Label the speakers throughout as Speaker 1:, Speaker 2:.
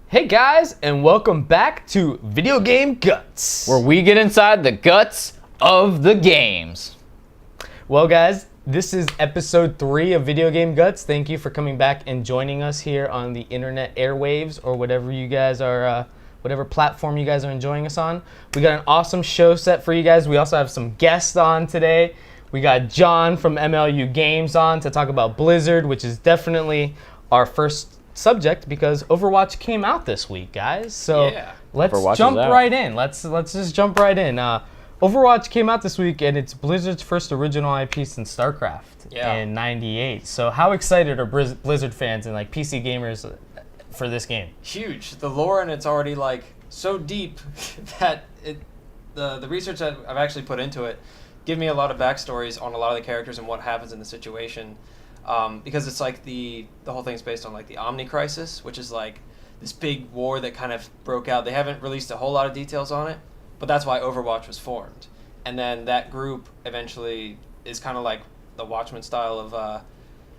Speaker 1: Hey guys, and welcome back to Video Game Guts,
Speaker 2: where we get inside the guts of the games.
Speaker 1: Well guys, this is episode 3 of Video Game Guts. Thank you for coming back and joining us here on the internet airwaves or whatever you guys are, whatever platform you guys are enjoying us on. We got an awesome show set for you guys. We also have some guests on today. We got John from MLU Games on to talk about Blizzard, which is definitely our first subject because Overwatch came out this week, guys. So let's jump right in. Let's just jump right in. Overwatch came out this week, and it's Blizzard's first original IP since Starcraft in '98. So how excited are Blizzard fans and like PC gamers for this game?
Speaker 3: Huge. The lore and it's already like so deep that the research that I've actually put into it give me a lot of backstories on a lot of the characters and what happens in the situation. Because it's like the whole thing's based on like the Omni Crisis, which is like this big war that kind of broke out. They haven't released a whole lot of details on it, but that's why Overwatch was formed. And then that group eventually is kind of like the Watchmen style of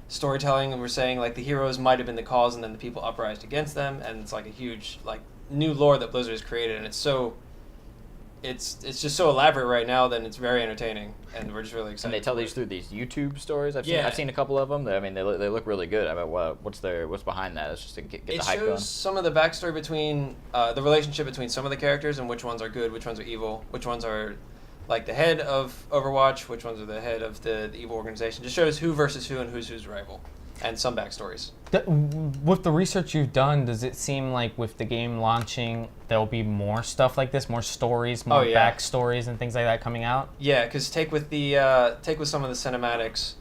Speaker 3: storytelling, and we're saying like the heroes might have been the cause, and then the people uprised against them, and it's like a huge like new lore that Blizzard has created, and it's just so elaborate right now. Then it's very entertaining, and we're just really excited.
Speaker 2: And they tell these through these YouTube stories. I've seen a couple of them. I mean, they look really good. I mean, what's behind that? It's just to get the hype going.
Speaker 3: It shows some of the backstory between the relationship between some of the characters and which ones are good, which ones are evil, which ones are like the head of Overwatch, which ones are the head of the evil organization. Just shows who versus who and who's rival, and some backstories.
Speaker 1: With the research you've done, does it seem like with the game launching, there'll be more stuff like this, more stories, more backstories and things like that coming out?
Speaker 3: Yeah, because take with some of the cinematics,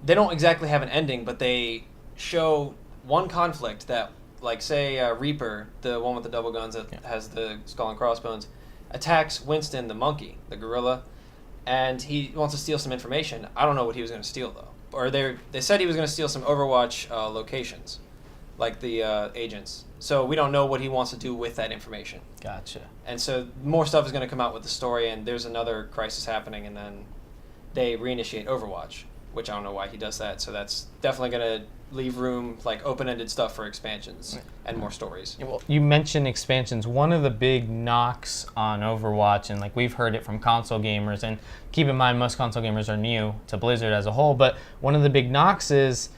Speaker 3: they don't exactly have an ending, but they show one conflict that, like, say Reaper, the one with the double guns that has the skull and crossbones, attacks Winston, the monkey, the gorilla, and he wants to steal some information. I don't know what he was going to steal, though. Or they said he was going to steal some Overwatch locations, like the agents. So we don't know what he wants to do with that information.
Speaker 1: Gotcha.
Speaker 3: And so more stuff is going to come out with the story, and there's another crisis happening, and then they reinitiate Overwatch, which I don't know why he does that. So that's definitely going to leave room, like open-ended stuff for expansions and more stories.
Speaker 1: Well, you mentioned expansions. One of the big knocks on Overwatch, and like we've heard it from console gamers, and keep in mind most console gamers are new to Blizzard as a whole, but one of the big knocks is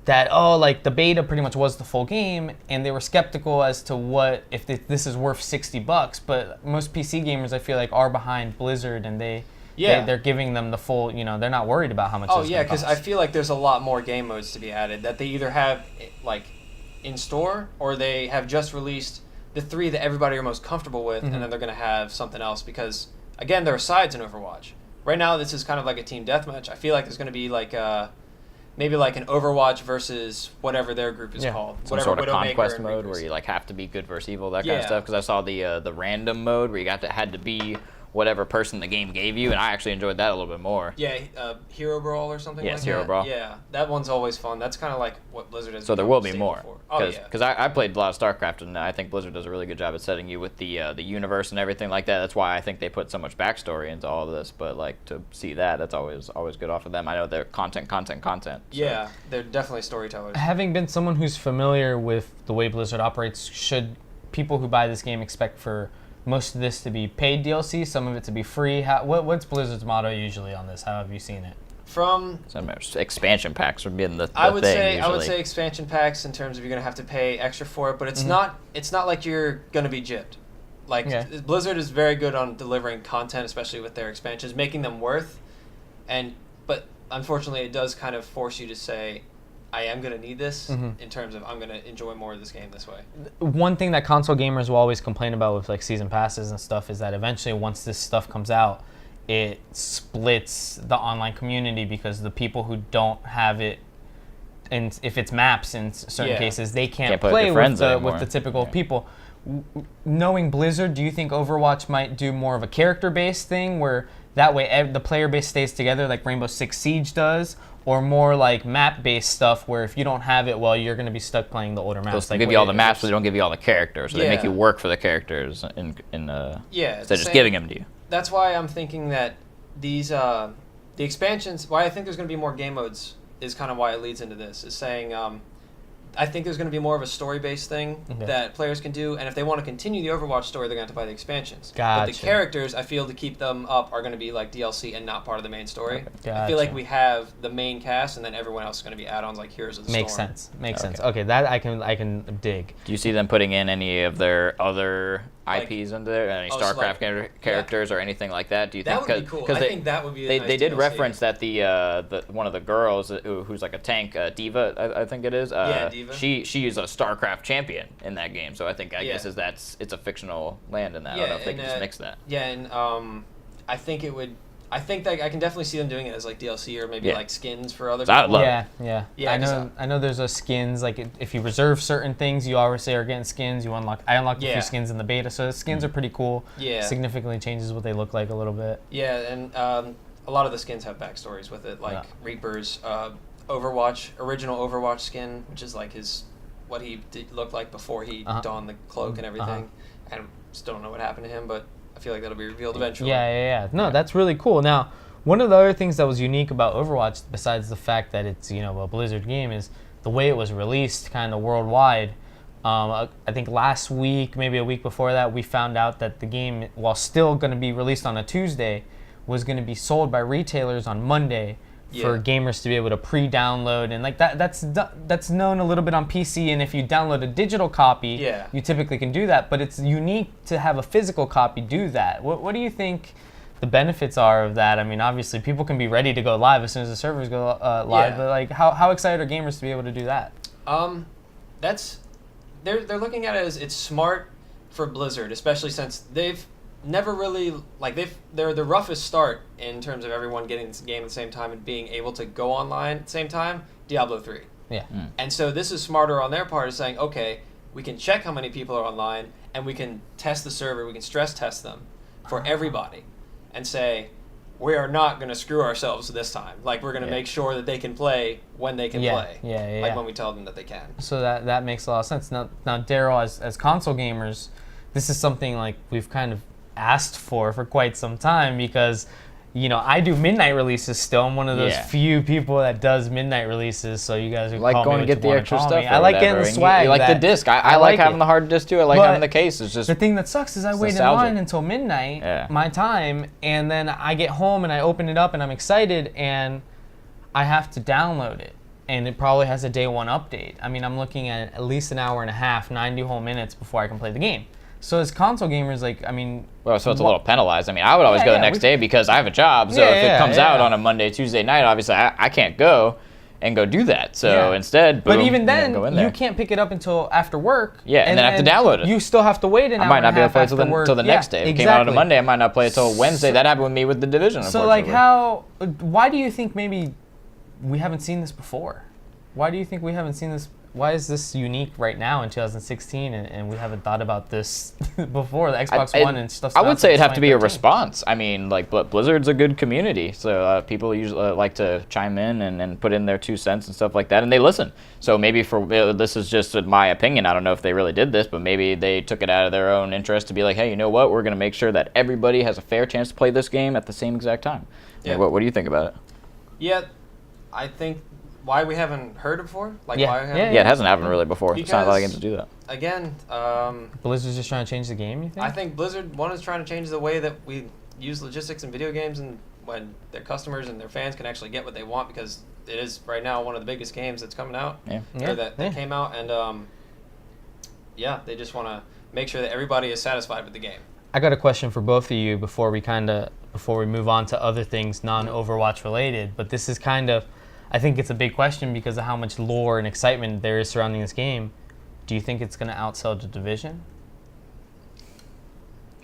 Speaker 1: that, like the beta pretty much was the full game, and they were skeptical as to what if this is worth $60, but most PC gamers I feel like are behind Blizzard, and they're giving them the full, they're not worried about how much
Speaker 3: Oh, yeah, because I feel like there's a lot more game modes to be added that they either have, like, in store, or they have just released the 3 that everybody are most comfortable with, and then they're going to have something else because, again, there are sides in Overwatch. Right now, this is kind of like a team deathmatch. I feel like there's going to be, like, maybe like an Overwatch versus whatever their group is called.
Speaker 2: Some sort of conquest mode where you, like, have to be good versus evil, that kind of stuff. Because I saw the random mode where you had to be whatever person the game gave you, and I actually enjoyed that a little bit more.
Speaker 3: Yeah, Hero Brawl or something like that.
Speaker 2: Yes, Hero Brawl.
Speaker 3: Yeah, that one's always fun. That's kind of like what Blizzard has.
Speaker 2: So there will be more.
Speaker 3: Before. Oh, yeah.
Speaker 2: Because I played a lot of Starcraft, and I think Blizzard does a really good job at setting you with the universe and everything like that. That's why I think they put so much backstory into all of this. But like to see that's always good off of them. I know they're content. So.
Speaker 3: Yeah, they're definitely storytellers.
Speaker 1: Having been someone who's familiar with the way Blizzard operates, should people who buy this game expect for most of this to be paid DLC, some of it to be free? What's Blizzard's motto usually on this? How have you seen it?
Speaker 2: Some expansion packs would be the thing.
Speaker 3: I would say expansion packs in terms of you're gonna have to pay extra for it, but it's not like you're gonna be gypped. Like Blizzard is very good on delivering content, especially with their expansions, making them worth. But unfortunately, it does kind of force you to say, I am going to need this in terms of I'm going to enjoy more of this game this way.
Speaker 1: One thing that console gamers will always complain about with like season passes and stuff is that eventually once this stuff comes out, it splits the online community because the people who don't have it, and if it's maps in certain cases, they can't play with the typical people. Knowing Blizzard, do you think Overwatch might do more of a character-based thing where that way the player base stays together like Rainbow Six Siege does, or more like map-based stuff where if you don't have it, well, you're going to be stuck playing the older maps?
Speaker 2: They give you all the maps, but they don't give you all the characters. So they make you work for the characters instead of just giving them to you.
Speaker 3: That's why I'm thinking that these the expansions, why I think there's going to be more game modes is kind of why it leads into this, is saying I think there's going to be more of a story-based thing that players can do, and if they want to continue the Overwatch story, they're going to have to buy the expansions.
Speaker 1: Gotcha.
Speaker 3: But the characters, I feel, to keep them up are going to be like DLC and not part of the main story.
Speaker 1: Gotcha.
Speaker 3: I feel like we have the main cast, and then everyone else is going to be add-ons like Heroes of the
Speaker 1: Makes
Speaker 3: Storm.
Speaker 1: sense. Makes sense. Okay, that I can dig.
Speaker 2: Do you see them putting in any of their other IPs into there? Any Starcraft characters or anything like that? Do you think?
Speaker 3: That would be cool. I think that would be a nice
Speaker 2: they did
Speaker 3: DLC.
Speaker 2: reference that the one of the girls who's like a tank, Diva, I think it is.
Speaker 3: Diva.
Speaker 2: She is a Starcraft champion in that game, so I think guess it's a fictional land in that. I don't know if they can just mix that.
Speaker 3: Yeah, and I think it would. I think that I can definitely see them doing it as like DLC or maybe like skins for other people.
Speaker 2: I would love it.
Speaker 1: Yeah. I know there's a skins, like if you reserve certain things, you obviously are getting skins. I unlocked a few skins in the beta, so the skins are pretty cool.
Speaker 3: Yeah.
Speaker 1: Significantly changes what they look like a little bit.
Speaker 3: Yeah, and a lot of the skins have backstories with it, like Reaper's original Overwatch skin, which is like what he looked like before he donned the cloak and everything. And still don't know what happened to him, but I feel like that'll be revealed eventually.
Speaker 1: Yeah. No, that's really cool. Now, one of the other things that was unique about Overwatch, besides the fact that it's a Blizzard game, is the way it was released kind of worldwide. I think last week, maybe a week before that, we found out that the game, while still going to be released on a Tuesday, was going to be sold by retailers on Monday for gamers to be able to pre-download, and like that's known a little bit on PC. And if you download a digital copy, you typically can do that. But it's unique to have a physical copy do that. What do you think the benefits are of that? I mean, obviously people can be ready to go live as soon as the servers go live, but like how excited are gamers to be able to do that?
Speaker 3: They're looking at it as it's smart for Blizzard, especially since they've never really they're the roughest start in terms of everyone getting this game at the same time and being able to go online at the same time. Diablo 3.
Speaker 1: Yeah.
Speaker 3: And so this is smarter on their part of saying, okay, we can check how many people are online and we can test the server, we can stress test them for everybody and say, we are not going to screw ourselves this time. Like, we're going to make sure that they can play when they can play. Like when we tell them that they can. So
Speaker 1: that makes a lot of sense. Now Daryl, as console gamers, this is something like we've kind of asked for quite some time, because I do midnight releases still. I'm one of those few people that does midnight releases, so you guys are
Speaker 2: like going to get the extra stuff.
Speaker 1: I like getting the swag.
Speaker 2: You like the disc. I like having the hard disk too. I like having the case. It's just
Speaker 1: the thing that sucks is I wait in line until midnight, my time, and then I get home and I open it up and I'm excited and I have to download it. And it probably has a day one update. I mean, I'm looking at least an hour and a half, 90 whole minutes before I can play the game. So as console gamers,
Speaker 2: well, so it's a little penalized. I mean, I would always go the next day because I have a job. So if it comes out on a Monday, Tuesday night, obviously I can't go and go do that. So instead, boom,
Speaker 1: but even then,
Speaker 2: go in there.
Speaker 1: You can't pick it up until after work.
Speaker 2: Yeah, and then I have to download it.
Speaker 1: You still have to wait an hour. I
Speaker 2: might not be able to play it till the next day. If it came out on a Monday, I might not play it till Wednesday. That happened with me with The Division.
Speaker 1: So why do you think maybe we haven't seen this before? Why do you think we haven't seen this? Why is this unique right now in 2016, and we haven't thought about this before? The Xbox One and stuff.
Speaker 2: I would say it'd have to be a response. I mean, like, Blizzard's a good community, so people usually like to chime in and put in their 2 cents and stuff like that, and they listen. So maybe this is just my opinion. I don't know if they really did this, but maybe they took it out of their own interest to be like, hey, you know what? We're going to make sure that everybody has a fair chance to play this game at the same exact time. Yeah. What do you think about it?
Speaker 3: Yeah, I think. Why we haven't heard it before? Why
Speaker 2: it hasn't happened really before. It's not a lot of games to do that.
Speaker 3: Again,
Speaker 1: Blizzard's just trying to change the game, you think?
Speaker 3: I think Blizzard, one, is trying to change the way that we use logistics in video games, and when their customers and their fans can actually get what they want, because it is right now one of the biggest games that's coming out. That came out, and they just want to make sure that everybody is satisfied with the game.
Speaker 1: I got a question for both of you before we move on to other things non-Overwatch related, but this is I think it's a big question because of how much lore and excitement there is surrounding this game. Do you think it's going to outsell The Division?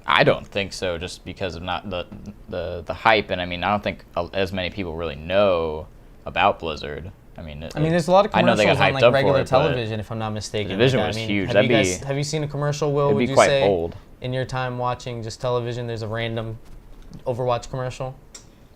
Speaker 2: I don't think so, just because of not the hype, and I mean, I don't think as many people really know about Blizzard. I mean,
Speaker 1: there's a lot of commercials on like regular television, if I'm not mistaken.
Speaker 2: The Division was huge.
Speaker 1: Have you seen a commercial, Will?
Speaker 2: It'd be quite bold.
Speaker 1: In your time watching just television, there's a random Overwatch commercial?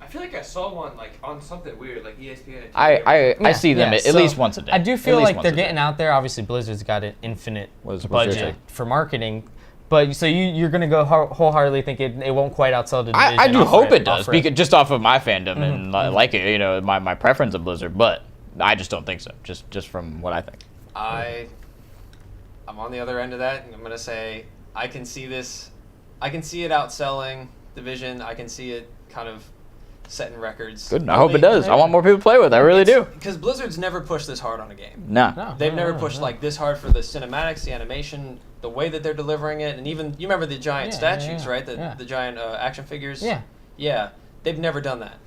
Speaker 4: I feel like I saw one on something weird, like ESPN.
Speaker 2: I see them at least once a day.
Speaker 1: I do feel like they're getting out there. Obviously, Blizzard's got an infinite budget for marketing. But so you're going to go wholeheartely think it won't quite outsell The Division?
Speaker 2: I do hope it does, because just off of my fandom and like it, my preference of Blizzard. But I just don't think so, just from what I think.
Speaker 3: I'm on the other end of that, and I'm gonna say I can see this. I can see it outselling Division. I can see it kind of setting records.
Speaker 2: Good. I hope it does. I want more people to play with. I really do.
Speaker 3: Because Blizzard's never pushed this hard on a game.
Speaker 2: No.
Speaker 3: They've never pushed like this hard for the cinematics, the animation, the way that they're delivering it, and even you remember the giant statues, right? The giant action figures.
Speaker 1: Yeah.
Speaker 3: Yeah. They've never done that.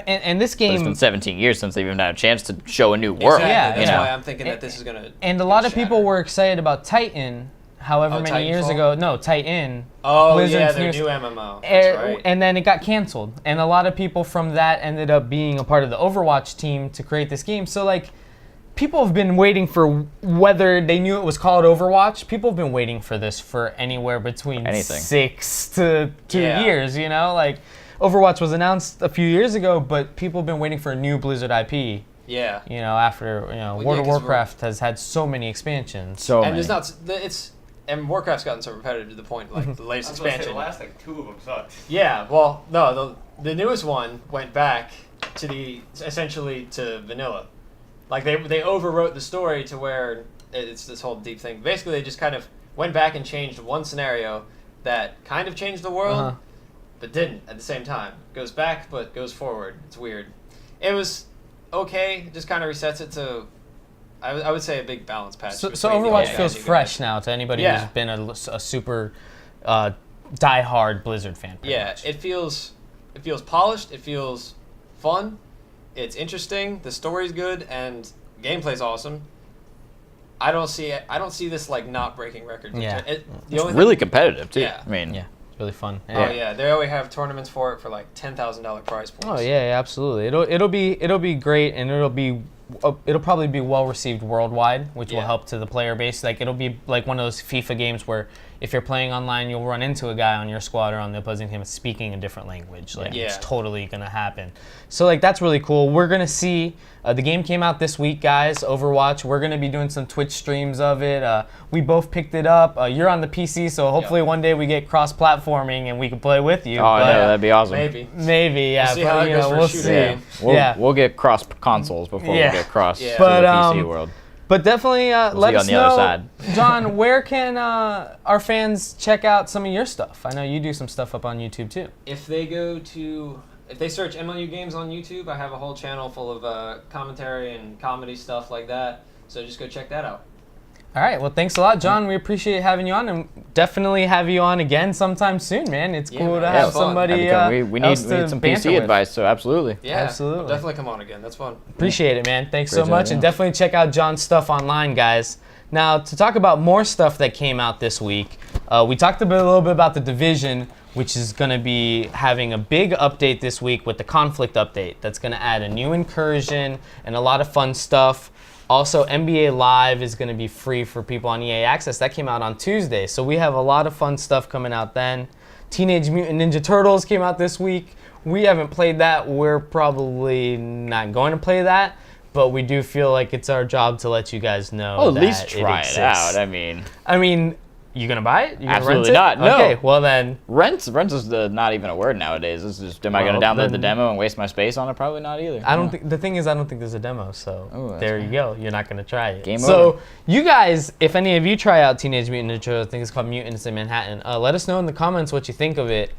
Speaker 1: And this
Speaker 2: But
Speaker 1: game.
Speaker 2: it's been 17 years since they've even had a chance to show a new world.
Speaker 3: Exactly.
Speaker 1: Yeah,
Speaker 3: That's
Speaker 1: yeah.
Speaker 3: why I'm thinking that this is gonna.
Speaker 1: And a lot of
Speaker 3: shatter.
Speaker 1: people were excited about Titan, however
Speaker 3: Oh,
Speaker 1: many years
Speaker 3: Titanfall?
Speaker 1: ago. No, Titan.
Speaker 3: Oh
Speaker 1: Blizzard's
Speaker 3: yeah, their
Speaker 1: newest-
Speaker 3: new MMO. That's right.
Speaker 1: And then it got canceled. And a lot of people from that ended up being a part of the Overwatch team to create this game. So, like, people have been waiting for whether they knew it was called Overwatch. People have been waiting for this for anywhere between
Speaker 2: Anything.
Speaker 1: 6 to 2
Speaker 3: Yeah.
Speaker 1: years, you know? Like, Overwatch was announced a few years ago, but people have been waiting for a new Blizzard IP.
Speaker 3: Yeah.
Speaker 1: You know, after,
Speaker 3: Well,
Speaker 1: World
Speaker 3: yeah,
Speaker 1: of
Speaker 3: 'cause
Speaker 1: Warcraft has had so many expansions.
Speaker 2: So
Speaker 3: And
Speaker 2: many.
Speaker 3: there's not. And Warcraft's gotten so repetitive to the point, like the latest
Speaker 4: I was gonna say,
Speaker 3: expansion.
Speaker 4: the last like 2 of them sucked.
Speaker 3: Yeah, well, no, the newest one went back to essentially to vanilla. Like they overwrote the story to where it's this whole deep thing. Basically, they just kind of went back and changed one scenario that kind of changed the world,
Speaker 1: Uh-huh.
Speaker 3: but didn't at the same time. Goes back, but goes forward. It's weird. It was okay. Just kind of resets it to, I would say, a big balance patch.
Speaker 1: So
Speaker 3: between the
Speaker 1: Overwatch
Speaker 3: old
Speaker 1: feels
Speaker 3: and new
Speaker 1: fresh
Speaker 3: guys.
Speaker 1: now to anybody
Speaker 3: Yeah.
Speaker 1: who's been a super die-hard Blizzard fan. pretty
Speaker 3: Yeah,
Speaker 1: much.
Speaker 3: it feels polished. It feels fun. It's interesting. The story's good and gameplay's awesome. I don't see this like not breaking records.
Speaker 1: Yeah.
Speaker 3: The
Speaker 2: It's
Speaker 3: only
Speaker 2: really competitive, too.
Speaker 3: Yeah.
Speaker 2: I mean,
Speaker 1: Yeah, it's really fun.
Speaker 3: Oh yeah, they always have tournaments for it for like $10,000 prize points.
Speaker 1: Oh yeah, absolutely. It'll be great, and it'll probably be well received worldwide, which will
Speaker 3: Yeah.
Speaker 1: help to the player base. Like it'll be like one of those FIFA games where if you're playing online, you'll run into a guy on your squad or on the opposing team speaking a different language. Like
Speaker 3: Yeah.
Speaker 1: it's totally gonna happen. So like that's really cool. We're gonna see. The game came out this week, guys. Overwatch. We're gonna be doing some Twitch streams of it. We both picked it up. You're on the PC, so hopefully one day we get cross-platforming and we can play with you.
Speaker 2: oh,
Speaker 1: but
Speaker 2: no, that'd be awesome.
Speaker 3: Maybe.
Speaker 1: yeah.
Speaker 3: We'll see
Speaker 1: but,
Speaker 3: how it
Speaker 1: you
Speaker 3: goes
Speaker 1: know,
Speaker 3: for a
Speaker 1: we'll
Speaker 3: shooter
Speaker 1: see.
Speaker 3: game.
Speaker 2: We'll get cross consoles before
Speaker 1: Yeah.
Speaker 2: we get cross
Speaker 3: Yeah.
Speaker 2: to
Speaker 1: But,
Speaker 2: the PC
Speaker 1: um,
Speaker 2: world.
Speaker 1: But definitely let
Speaker 2: see you
Speaker 1: us
Speaker 2: on the
Speaker 1: know,
Speaker 2: other side.
Speaker 1: John, where can our fans check out some of your stuff? I know you do some stuff up on YouTube too.
Speaker 3: If they search MLU Games on YouTube, I have a whole channel full of commentary and comedy stuff like that. So just go check that out.
Speaker 1: All right. Well, thanks a lot, John. We appreciate having you on, and definitely have you on again sometime soon, man. It's
Speaker 3: Yeah,
Speaker 1: cool
Speaker 3: man.
Speaker 1: to
Speaker 3: Yeah,
Speaker 1: have
Speaker 3: it's fun.
Speaker 1: somebody
Speaker 2: we need
Speaker 1: else to
Speaker 2: some
Speaker 1: banter
Speaker 2: PC
Speaker 1: with.
Speaker 2: advice, so absolutely.
Speaker 3: Yeah,
Speaker 1: Absolutely.
Speaker 3: I'll definitely come on again. That's fun.
Speaker 1: Appreciate it, man. Thanks so
Speaker 2: Appreciate
Speaker 1: much,
Speaker 2: it,
Speaker 1: and
Speaker 2: yeah.
Speaker 1: definitely check out John's stuff online, guys. Now, to talk about more stuff that came out this week, we talked a little bit about The Division, which is going to be having a big update this week with the conflict update. That's going to add a new incursion and a lot of fun stuff. Also, NBA Live is going to be free for people on EA Access. That came out on Tuesday, so we have a lot of fun stuff coming out then. Teenage Mutant Ninja Turtles came out this week. We haven't played that. We're probably not going to play that, but we do feel like it's our job to let you guys know
Speaker 2: Oh, at
Speaker 1: that
Speaker 2: least try it
Speaker 1: exists.
Speaker 2: out.
Speaker 1: I mean, you gonna buy it? You gonna
Speaker 2: Absolutely
Speaker 1: rent it?
Speaker 2: not, no.
Speaker 1: Okay, well then,
Speaker 2: Rent is not even a word nowadays. It's just, am I
Speaker 1: Well,
Speaker 2: going to download the
Speaker 1: then-
Speaker 2: demo and waste my space on it? Probably not either.
Speaker 1: I don't think the thing is I don't think there's a demo, so
Speaker 2: Oh, that's
Speaker 1: there you go. You're not gonna try it.
Speaker 2: Game
Speaker 1: so
Speaker 2: over.
Speaker 1: you guys, if any of you try out Teenage Mutant Ninja Turtles, I think it's called Mutants in Manhattan. Let us know in the comments what you think of it.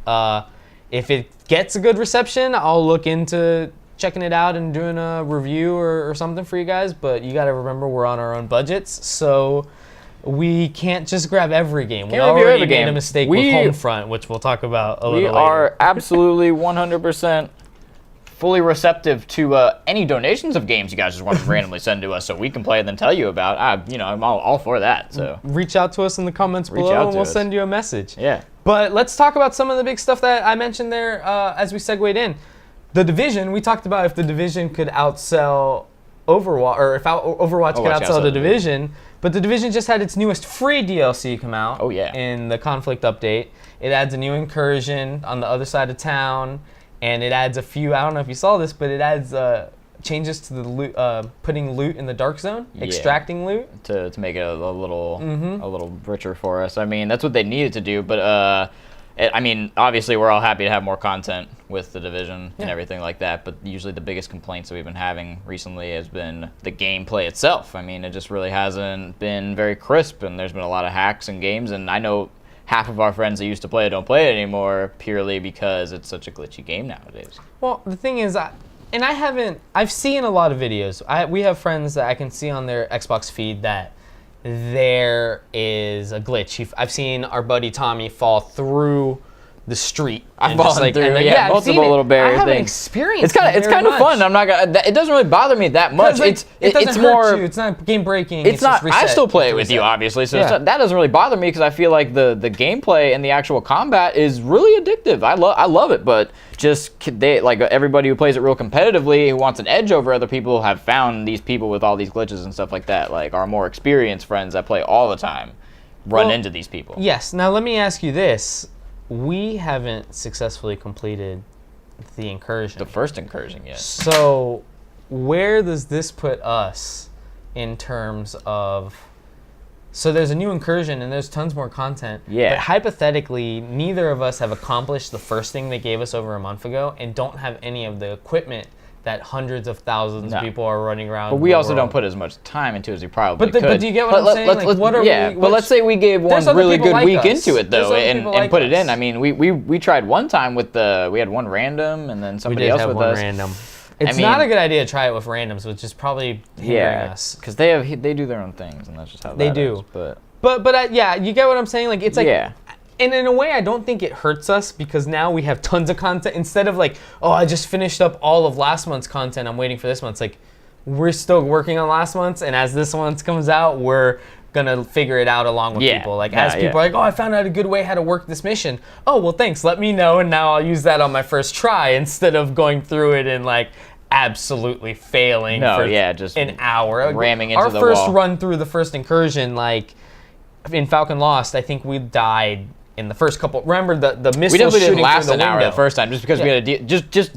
Speaker 1: If it gets a good reception, I'll look into checking it out and doing a review or something for you guys. But you got to remember we're on our own budgets, so we can't just grab every game. We
Speaker 2: Can't review
Speaker 1: already
Speaker 2: every
Speaker 1: made a
Speaker 2: game.
Speaker 1: mistake
Speaker 2: We-
Speaker 1: with Homefront, which we'll talk about a little
Speaker 2: We
Speaker 1: later.
Speaker 2: are absolutely 100% fully receptive to any donations of games you guys just want to randomly send to us so we can play and then tell you about. I'm all for that. So
Speaker 1: Reach out to us in the comments
Speaker 2: Reach
Speaker 1: below
Speaker 2: out
Speaker 1: and
Speaker 2: to
Speaker 1: we'll
Speaker 2: us.
Speaker 1: send you a message.
Speaker 2: yeah,
Speaker 1: But let's talk about some of the big stuff that I mentioned there as we segued in. The Division, we talked about if the Division could outsell Overwatch, or if Overwatch could outsell the Division. But the Division just had its newest free DLC come out.
Speaker 2: Oh, yeah.
Speaker 1: In the conflict update. It adds a new incursion on the other side of town, and it adds a few, I don't know if you saw this, but it adds changes to the loot, putting loot in the dark zone,
Speaker 2: Yeah.
Speaker 1: extracting loot.
Speaker 2: to make it a little richer for us. I mean, that's what they needed to do. But I mean, obviously, we're all happy to have more content with the Division and everything like that, but usually the biggest complaints that we've been having recently has been the gameplay itself. I mean, it just really hasn't been very crisp, and there's been a lot of hacks in games, and I know half of our friends that used to play it don't play it anymore purely because it's such a glitchy game nowadays.
Speaker 1: Well, the thing is, I've seen a lot of videos. We have friends that I can see on their Xbox feed that there is a glitch. I've seen our buddy Tommy fall through the street.
Speaker 2: I've fallen through, multiple little barrier
Speaker 1: I haven't
Speaker 2: things.
Speaker 1: experienced
Speaker 2: It's kind of fun. I'm not gonna. It doesn't really bother me that much.
Speaker 1: Like,
Speaker 2: It's more.
Speaker 1: It's not game breaking.
Speaker 2: It's not.
Speaker 1: Just reset,
Speaker 2: I still play it with
Speaker 1: reset.
Speaker 2: you, obviously, so
Speaker 1: Yeah.
Speaker 2: that doesn't really bother me because I feel like the gameplay and the actual combat is really addictive. I love it, but like everybody who plays it real competitively, who wants an edge over other people, have found these people with all these glitches and stuff like that. Like our more experienced friends that play all the time run into these people.
Speaker 1: Yes. Now let me ask you this: we haven't successfully completed the incursion.
Speaker 2: The first incursion, yes.
Speaker 1: So, where does this put us in terms of? So there's a new incursion and there's tons more content.
Speaker 2: Yeah.
Speaker 1: But hypothetically, neither of us have accomplished the first thing they gave us over a month ago, and don't have any of the equipment that hundreds of thousands of people are running around.
Speaker 2: But we also don't put as much time into it as we probably could.
Speaker 1: But do you get what I'm saying? Like, what are we?
Speaker 2: But let's say we gave one
Speaker 1: other
Speaker 2: really
Speaker 1: people
Speaker 2: good
Speaker 1: like
Speaker 2: week
Speaker 1: us.
Speaker 2: into it
Speaker 1: There's
Speaker 2: though,
Speaker 1: other
Speaker 2: and
Speaker 1: people like
Speaker 2: put it
Speaker 1: us.
Speaker 2: in. I mean, we tried one time with we had one random and then somebody else with us.
Speaker 1: Random. It's not a good idea to try it with randoms, which is probably hindering us.
Speaker 2: because they do their own things, and that's just how
Speaker 1: They
Speaker 2: that
Speaker 1: do.
Speaker 2: is, But
Speaker 1: yeah, you get what I'm saying? Like, it's like,
Speaker 2: Yeah.
Speaker 1: and in a way, I don't think it hurts us because now we have tons of content. Instead of like, oh, I just finished up all of last month's content, I'm waiting for this month's. Like, we're still working on last month's, and as this month's comes out, we're gonna figure it out along with people. Like, as people are like, oh, I found out a good way how to work this mission. Oh, well, thanks. Let me know, and now I'll use that on my first try instead of going through it and like absolutely failing for
Speaker 2: just
Speaker 1: an hour.
Speaker 2: ramming into the
Speaker 1: Our first
Speaker 2: wall.
Speaker 1: run through the first incursion, like in Falcon Lost, I think we died in the first couple. Remember the missile
Speaker 2: we definitely
Speaker 1: shooting
Speaker 2: didn't last
Speaker 1: through
Speaker 2: an
Speaker 1: the
Speaker 2: hour
Speaker 1: window.
Speaker 2: the first time just because we had to just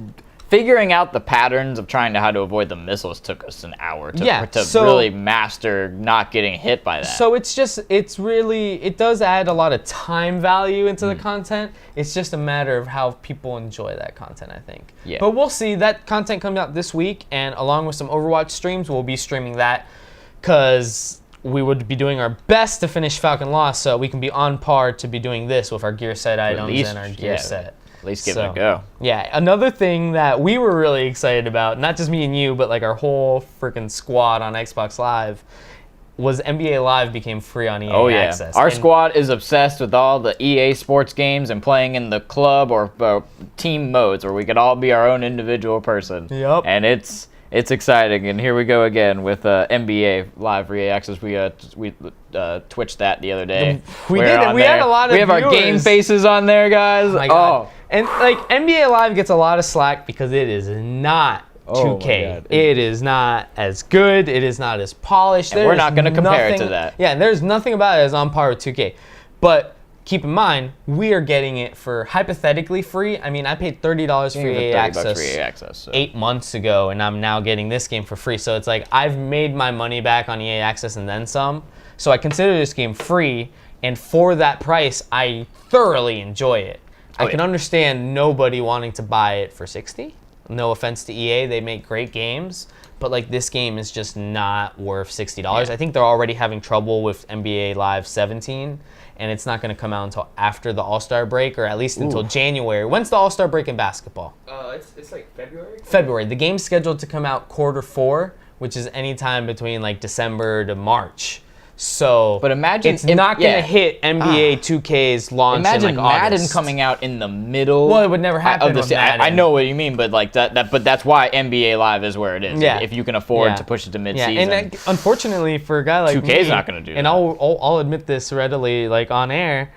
Speaker 2: figuring out the patterns of how to avoid the missiles took us an hour to really master not getting hit by that.
Speaker 1: So it does add a lot of time value into the content. It's just a matter of how people enjoy that content, I think.
Speaker 2: Yeah.
Speaker 1: But we'll see. That content comes out this week, and along with some Overwatch streams, we'll be streaming that because we would be doing our best to finish Falcon Lost, so we can be on par to be doing this with our gear set items and our gear set.
Speaker 2: At least give it a go.
Speaker 1: Yeah, another thing that we were really excited about, not just me and you, but like our whole freaking squad on Xbox Live, was NBA Live became free on EA Access.
Speaker 2: Our squad is obsessed with all the EA sports games and playing in the club or team modes where we could all be our own individual person.
Speaker 1: Yep.
Speaker 2: And it's exciting, and here we go again with NBA Live for EA Access. We twitched that the other day.
Speaker 1: We did, and we had a lot of
Speaker 2: We have our game faces on there, guys.
Speaker 1: Oh my God. And like NBA Live gets a lot of slack because it is not 2K. It is not as good. It is not as polished.
Speaker 2: And we're not going to compare it to that.
Speaker 1: Yeah, and there's nothing about it as on par with 2K. But keep in mind, we are getting it for hypothetically free. I mean, I paid $30 for EA Access 8 months ago, and I'm now getting this game for free. So it's like I've made my money back on EA Access and then some. So I consider this game free, and for that price, I thoroughly enjoy it. I can understand nobody wanting to buy it for $60. No offense to EA, they make great games, but like this game is just not worth $60.
Speaker 2: Yeah.
Speaker 1: I think they're already having trouble with NBA Live 17, and it's not going to come out until after the All-Star break, or at least until January. When's the All-Star break in basketball?
Speaker 4: It's like February.
Speaker 1: February. The game's scheduled to come out Q4, which is any time between like December to March. So,
Speaker 2: but imagine
Speaker 1: it's not going to hit NBA 2K's launch
Speaker 2: imagine
Speaker 1: in like
Speaker 2: Madden
Speaker 1: August.
Speaker 2: coming out in the middle.
Speaker 1: Well, it would never happen with Madden.
Speaker 2: I know what you mean, but like that. But that's why NBA Live is where it is.
Speaker 1: Yeah.
Speaker 2: If you can afford to push it to mid-season.
Speaker 1: Yeah, and unfortunately for a guy like
Speaker 2: 2K's
Speaker 1: me,
Speaker 2: not going to do that.
Speaker 1: And I'll admit this readily, like on air.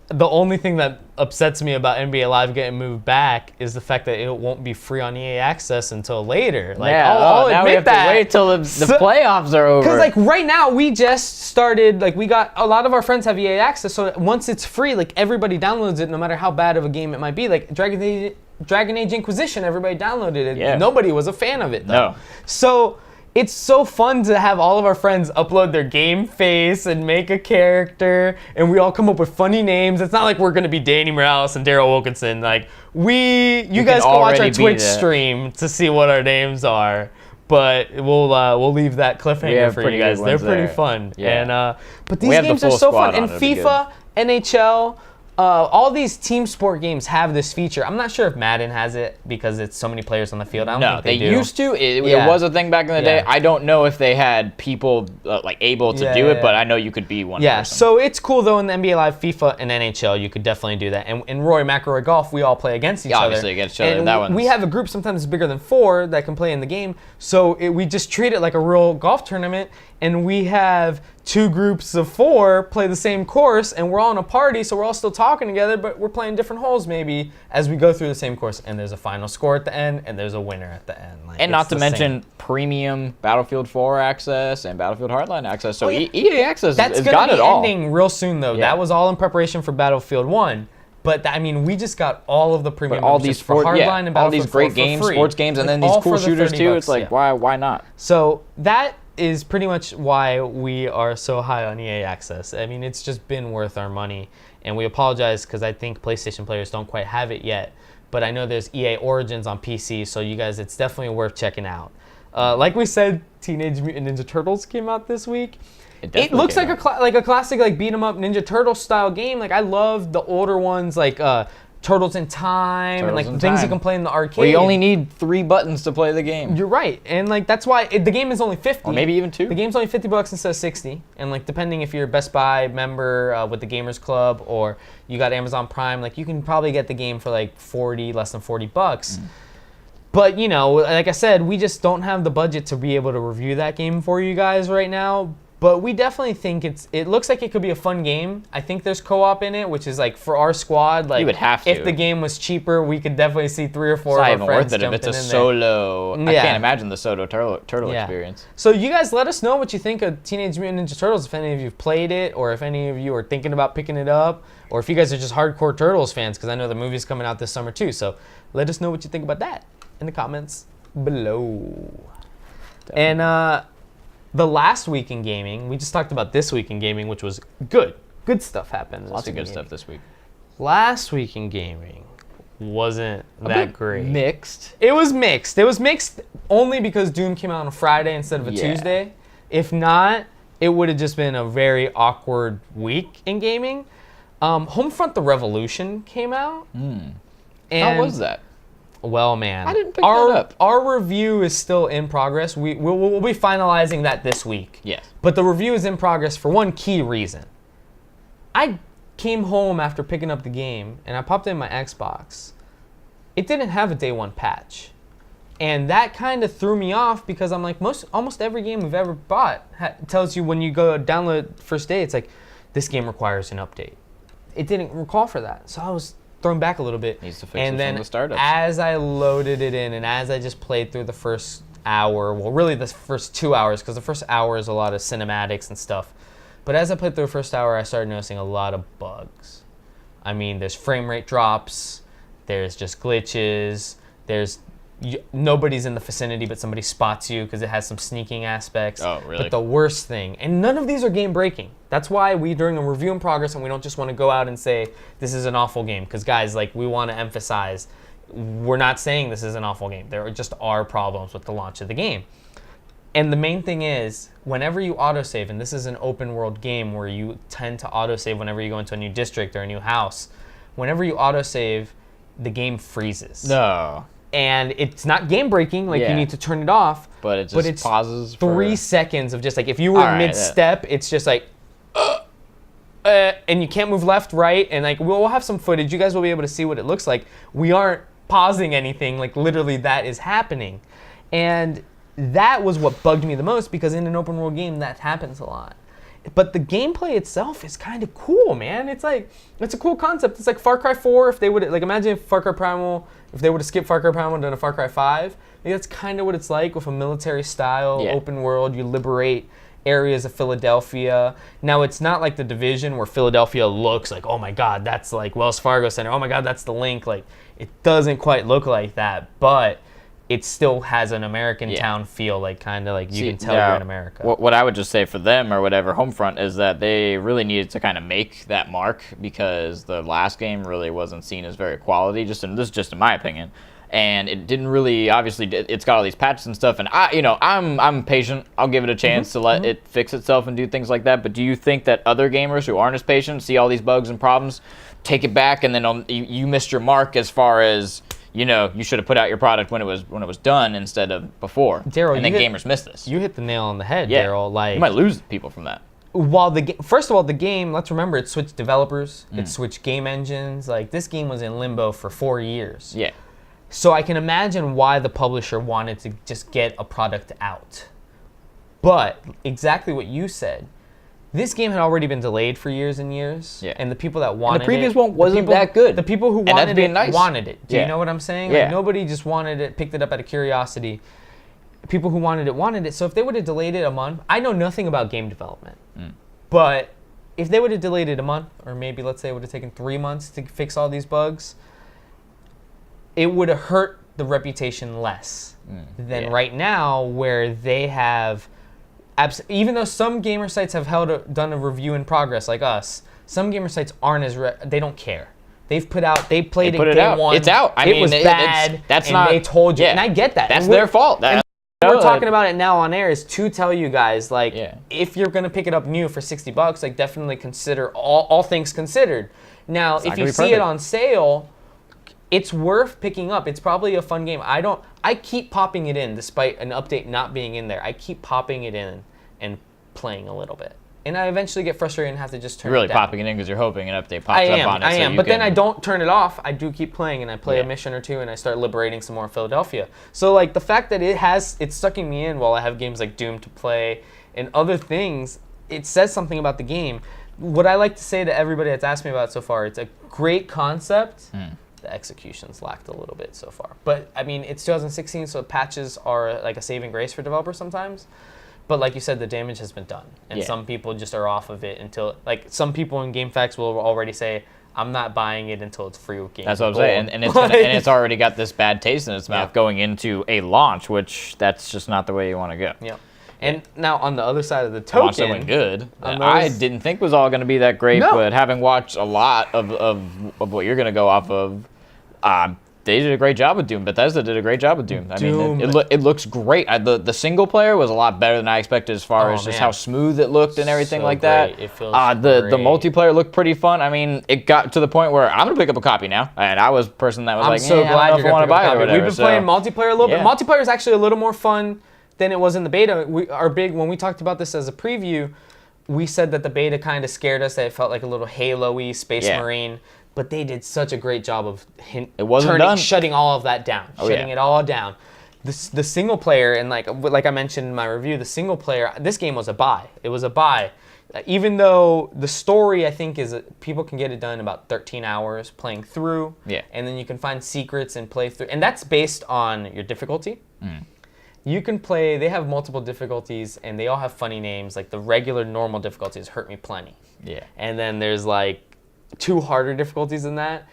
Speaker 1: The only thing that upsets me about NBA Live getting moved back is the fact that it won't be free on EA Access until later. Like, I'll
Speaker 2: now
Speaker 1: admit
Speaker 2: we have
Speaker 1: that.
Speaker 2: to wait till the playoffs are over.
Speaker 1: Because like right now we just started, like we got a lot of our friends have EA Access, so once it's free, like everybody downloads it, no matter how bad of a game it might be. Like Dragon Age Inquisition, everybody downloaded it.
Speaker 2: Yeah.
Speaker 1: Nobody was a fan of it though.
Speaker 2: No.
Speaker 1: So it's so fun to have all of our friends upload their game face and make a character, and we all come up with funny names. It's not like we're gonna be Danny Morales and Daryl Wilkinson. Like you guys can watch our Twitch stream to see what our names are. But we'll leave that cliffhanger for you guys. They're pretty fun.
Speaker 2: Yeah.
Speaker 1: And but these games are so fun. And FIFA, NHL, all these team sport games have this feature. I'm not sure if Madden has it because it's so many players on the field. I don't think they do.
Speaker 2: Used to. It was a thing back in the day. I don't know if they had people like able to do it, but I know you could be one person.
Speaker 1: So it's cool though in the NBA Live, FIFA, and NHL, you could definitely do that. And in Roy McIlroy Golf, we all play against each other.
Speaker 2: Obviously against each other.
Speaker 1: And we have a group sometimes bigger than 4 that can play in the game. So we just treat it like a real golf tournament, and we have 2 groups of 4 play the same course, and we're all in a party, so we're all still talking together, but we're playing different holes maybe as we go through the same course. And there's a final score at the end, and there's a winner at the end.
Speaker 2: And not to mention premium Battlefield 4 access and Battlefield Hardline access. So EA Access has got it all.
Speaker 1: That's going to be ending real soon, though. That was all in preparation for Battlefield 1. But I mean, we just got all of the premium
Speaker 2: all these
Speaker 1: for Hardline and Battlefield
Speaker 2: all these great
Speaker 1: 4
Speaker 2: games,
Speaker 1: for free.
Speaker 2: sports games, and then these cool shooters too.
Speaker 1: $30,
Speaker 2: it's like why not?
Speaker 1: So that is pretty much why we are so high on EA Access. I mean, it's just been worth our money, and we apologize because I think PlayStation players don't quite have it yet. But I know there's EA Origins on PC, so you guys, it's definitely worth checking out. Like we said, Teenage Mutant Ninja Turtles came out this week. It looks like a classic like beat 'em up Ninja Turtle style game. Like I love the older ones, like Turtles in Time, and like things you can play in the arcade.
Speaker 2: Well, you only need 3 buttons to play the game.
Speaker 1: You're right, and like that's why the game is only $50,
Speaker 2: or maybe even 2.
Speaker 1: The game's only $50 instead of $60, and like depending if you're a Best Buy member with the Gamers Club or you got Amazon Prime, like you can probably get the game for like less than $40. But you know, like I said, we just don't have the budget to be able to review that game for you guys right now. But we definitely think it looks like it could be a fun game. I think there's co-op in it, which is like for our squad. Like
Speaker 2: you would have to.
Speaker 1: If the game was cheaper, we could definitely see 3 or 4 of our friends jumping in there.
Speaker 2: It's not even worth it if it's a solo. I can't imagine the solo turtle experience.
Speaker 1: So you guys let us know what you think of Teenage Mutant Ninja Turtles. If any of you have played it, or if any of you are thinking about picking it up, or if you guys are just hardcore Turtles fans, because I know the movie's coming out this summer too. So let us know what you think about that in the comments below. Definitely. And the last week in gaming, we just talked about this week in gaming, which was good. Good stuff happened.
Speaker 2: Lots of good stuff this week.
Speaker 1: Last week in gaming wasn't that great.
Speaker 2: Mixed.
Speaker 1: It was mixed. It was mixed only because Doom came out on a Friday instead of a Tuesday. If not, it would have just been a very awkward week in gaming. Homefront: The Revolution came out.
Speaker 2: And
Speaker 1: how
Speaker 2: was that?
Speaker 1: Well, man,
Speaker 2: I didn't pick that up.
Speaker 1: Our review is still in progress. We'll be finalizing that this week.
Speaker 2: Yes.
Speaker 1: But the review is in progress for one key reason. I came home after picking up the game, and I popped in my Xbox. It didn't have a day 1 patch. And that kind of threw me off because I'm like, almost every game we've ever bought tells you when you go download first day, it's like, this game requires an update. It didn't recall for that. So I was thrown back a little bit.
Speaker 2: Needs to fix it from the startups.
Speaker 1: As I loaded it in, and as I just played through the first hour, well, really the first 2 hours, because the first hour is a lot of cinematics and stuff. But as I played through the first hour, I started noticing a lot of bugs. I mean, there's frame rate drops, there's just glitches, nobody's in the vicinity, but somebody spots you because it has some sneaking aspects.
Speaker 2: Oh, really?
Speaker 1: But the worst thing, and none of these are game breaking. That's why during a review in progress, and we don't just want to go out and say this is an awful game. Because guys, like, we want to emphasize, we're not saying this is an awful game. There just are problems with the launch of the game. And the main thing is, whenever you autosave, and this is an open world game where you tend to autosave whenever you go into a new district or a new house, whenever you autosave, the game freezes.
Speaker 2: No.
Speaker 1: And it's not game breaking, like you need to turn it off.
Speaker 2: But it just pauses for
Speaker 1: 3 seconds of just like, if you were mid-step, it's just like, and you can't move left, right, and like we'll have some footage. You guys will be able to see what it looks like. We aren't pausing anything, like literally that is happening. And that was what bugged me the most, because in an open world game, that happens a lot. But the gameplay itself is kind of cool, man. It's like, it's a cool concept. It's like Far Cry 4, if they would, like, imagine if Far Cry Primal, if they would have skipped Far Cry Primal and done a Far Cry 5. I think that's kind of what it's like with a military style, open world. You liberate areas of Philadelphia. Now, it's not like The Division where Philadelphia looks like, oh my God, that's like Wells Fargo Center. Oh my God, that's the Link. Like, it doesn't quite look like that, but it still has an American town feel, like kind of like you can tell you're in America.
Speaker 2: What I would just say for them or whatever, Homefront, is that they really needed to kind of make that mark because the last game really wasn't seen as very quality. This is just in my opinion, and it didn't really. Obviously, it's got all these patches and stuff, and I'm patient. I'll give it a chance to let it fix itself and do things like that. But do you think that other gamers who aren't as patient see all these bugs and problems, take it back, and then you missed your mark as far as you should have put out your product when it was done instead of before.
Speaker 1: Daryl,
Speaker 2: and then gamers miss this.
Speaker 1: You hit the nail on the head,
Speaker 2: Yeah.
Speaker 1: Daryl. Like,
Speaker 2: you might lose people from that.
Speaker 1: While first of all, the game, let's remember, it switched developers, it switched game engines. Like, this game was in limbo for 4 years.
Speaker 2: Yeah.
Speaker 1: So I can imagine why the publisher wanted to just get a product out. But exactly what you said. This game had already been delayed for years and years, and the people that wanted it...
Speaker 2: And the previous one wasn't that good.
Speaker 1: The people who wanted it wanted it. Do
Speaker 2: Yeah.
Speaker 1: you know what I'm saying?
Speaker 2: Yeah.
Speaker 1: Like, nobody just wanted it, picked it up out of curiosity. People who wanted it wanted it. So if they would have delayed it a month... I know nothing about game development. But if they would have delayed it a month, or maybe let's say it would have taken 3 months to fix all these bugs, it would have hurt the reputation less than right now, where they have... even though some gamer sites have done a review in progress like us, some gamer sites aren't as they don't care. They played it day one.
Speaker 2: It's out.
Speaker 1: It was bad. They told you, and I get that.
Speaker 2: That's their fault.
Speaker 1: We're talking about it now on air is to tell you guys, like, if you're gonna pick it up new for $60, like, definitely consider all things considered. Now, if you see it on sale, it's worth picking up. It's probably a fun game. I keep popping it in despite an update not being in there. I keep popping it in and playing a little bit. And I eventually get frustrated and have to just turn it down.
Speaker 2: You're really popping it in because you're hoping an update pops up on it.
Speaker 1: I am. But then I don't turn it off. I do keep playing, and I play a mission or two, and I start liberating some more Philadelphia. So, like, the fact that it's sucking me in while I have games like Doom to play and other things, it says something about the game. What I like to say to everybody that's asked me about it so far, it's a great concept. The execution's lacked a little bit so far. But, I mean, it's 2016, so patches are like a saving grace for developers sometimes. But like you said, the damage has been done. And some people just are off of it until... Like, some people in GameFAQs will already say, I'm not buying it until it's free with Game.
Speaker 2: That's what I'm saying. And it's already got this bad taste in its mouth going into a launch, which that's just not the way you want to go.
Speaker 1: Yeah. And now on the other side of the token...
Speaker 2: Launch something good. I didn't think was all going to be that great, but having watched a lot of what you're going to go off of... they did a great job with Doom. Bethesda did a great job with Doom. I mean, it looks great. The single player was a lot better than I expected as far as just how smooth it looked and everything like that.
Speaker 1: It feels
Speaker 2: the multiplayer looked pretty fun. I mean, it got to the point where I'm gonna pick up a copy now, and I was a person that was
Speaker 1: I'm
Speaker 2: like,
Speaker 1: so glad
Speaker 2: I don't know if I want to buy it or whatever.
Speaker 1: We've been playing multiplayer a little bit. Multiplayer is actually a little more fun than it was in the beta. When we talked about this as a preview, we said that the beta kind of scared us. That it felt like a little Halo-y Space Marine. But they did such a great job of shutting all of that down, shutting it all down. The single player, and like I mentioned in my review, the single player, this game was a buy. It was a buy. Even though the story, I think, is people can get it done in about 13 hours playing through. Yeah. And then you can find secrets and play through. And that's based on your difficulty. You can play, they have multiple difficulties, and they all have funny names. Like the regular normal difficulties hurt me plenty. Yeah. And then there's like 2 harder difficulties than that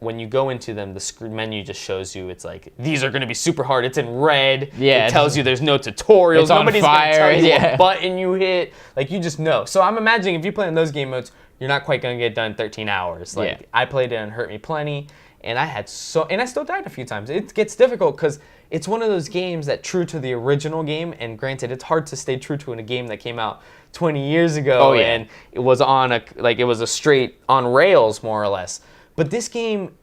Speaker 1: when you go into them, the menu just shows you, it's like, these are going to be super hard. It's in red. Yeah. It tells you there's no tutorials. Nobody's going to tell you what button you hit. Like, you just know. So I'm imagining if you play in those game modes, you're not quite going to get done 13 hours. Like, I played it and hurt me plenty, and I still died a few times. It gets difficult because it's one of those games that, true to the original game, and granted, it's hard to stay true to in a game that came out 20 years ago, and it was a straight on rails, more or less. But this game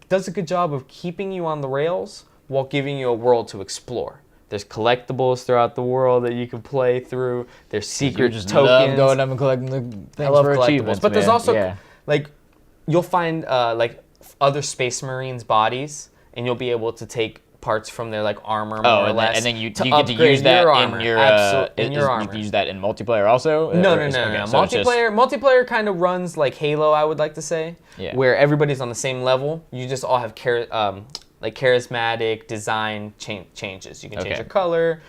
Speaker 1: does a good job of keeping you on the rails while giving you a world to explore. There's collectibles throughout the world that you can play through. There's secret tokens.
Speaker 2: Love going up and collecting the things for achievements,
Speaker 1: but there's also like, you'll find like other Space Marines bodies, and you'll be able to take parts from their like armor more or less.
Speaker 2: And then you get to use that in your armor. You can use that in multiplayer also?
Speaker 1: No. Multiplayer kind of runs like Halo, I would like to say, where everybody's on the same level. You just all have charismatic design changes. You can change your color,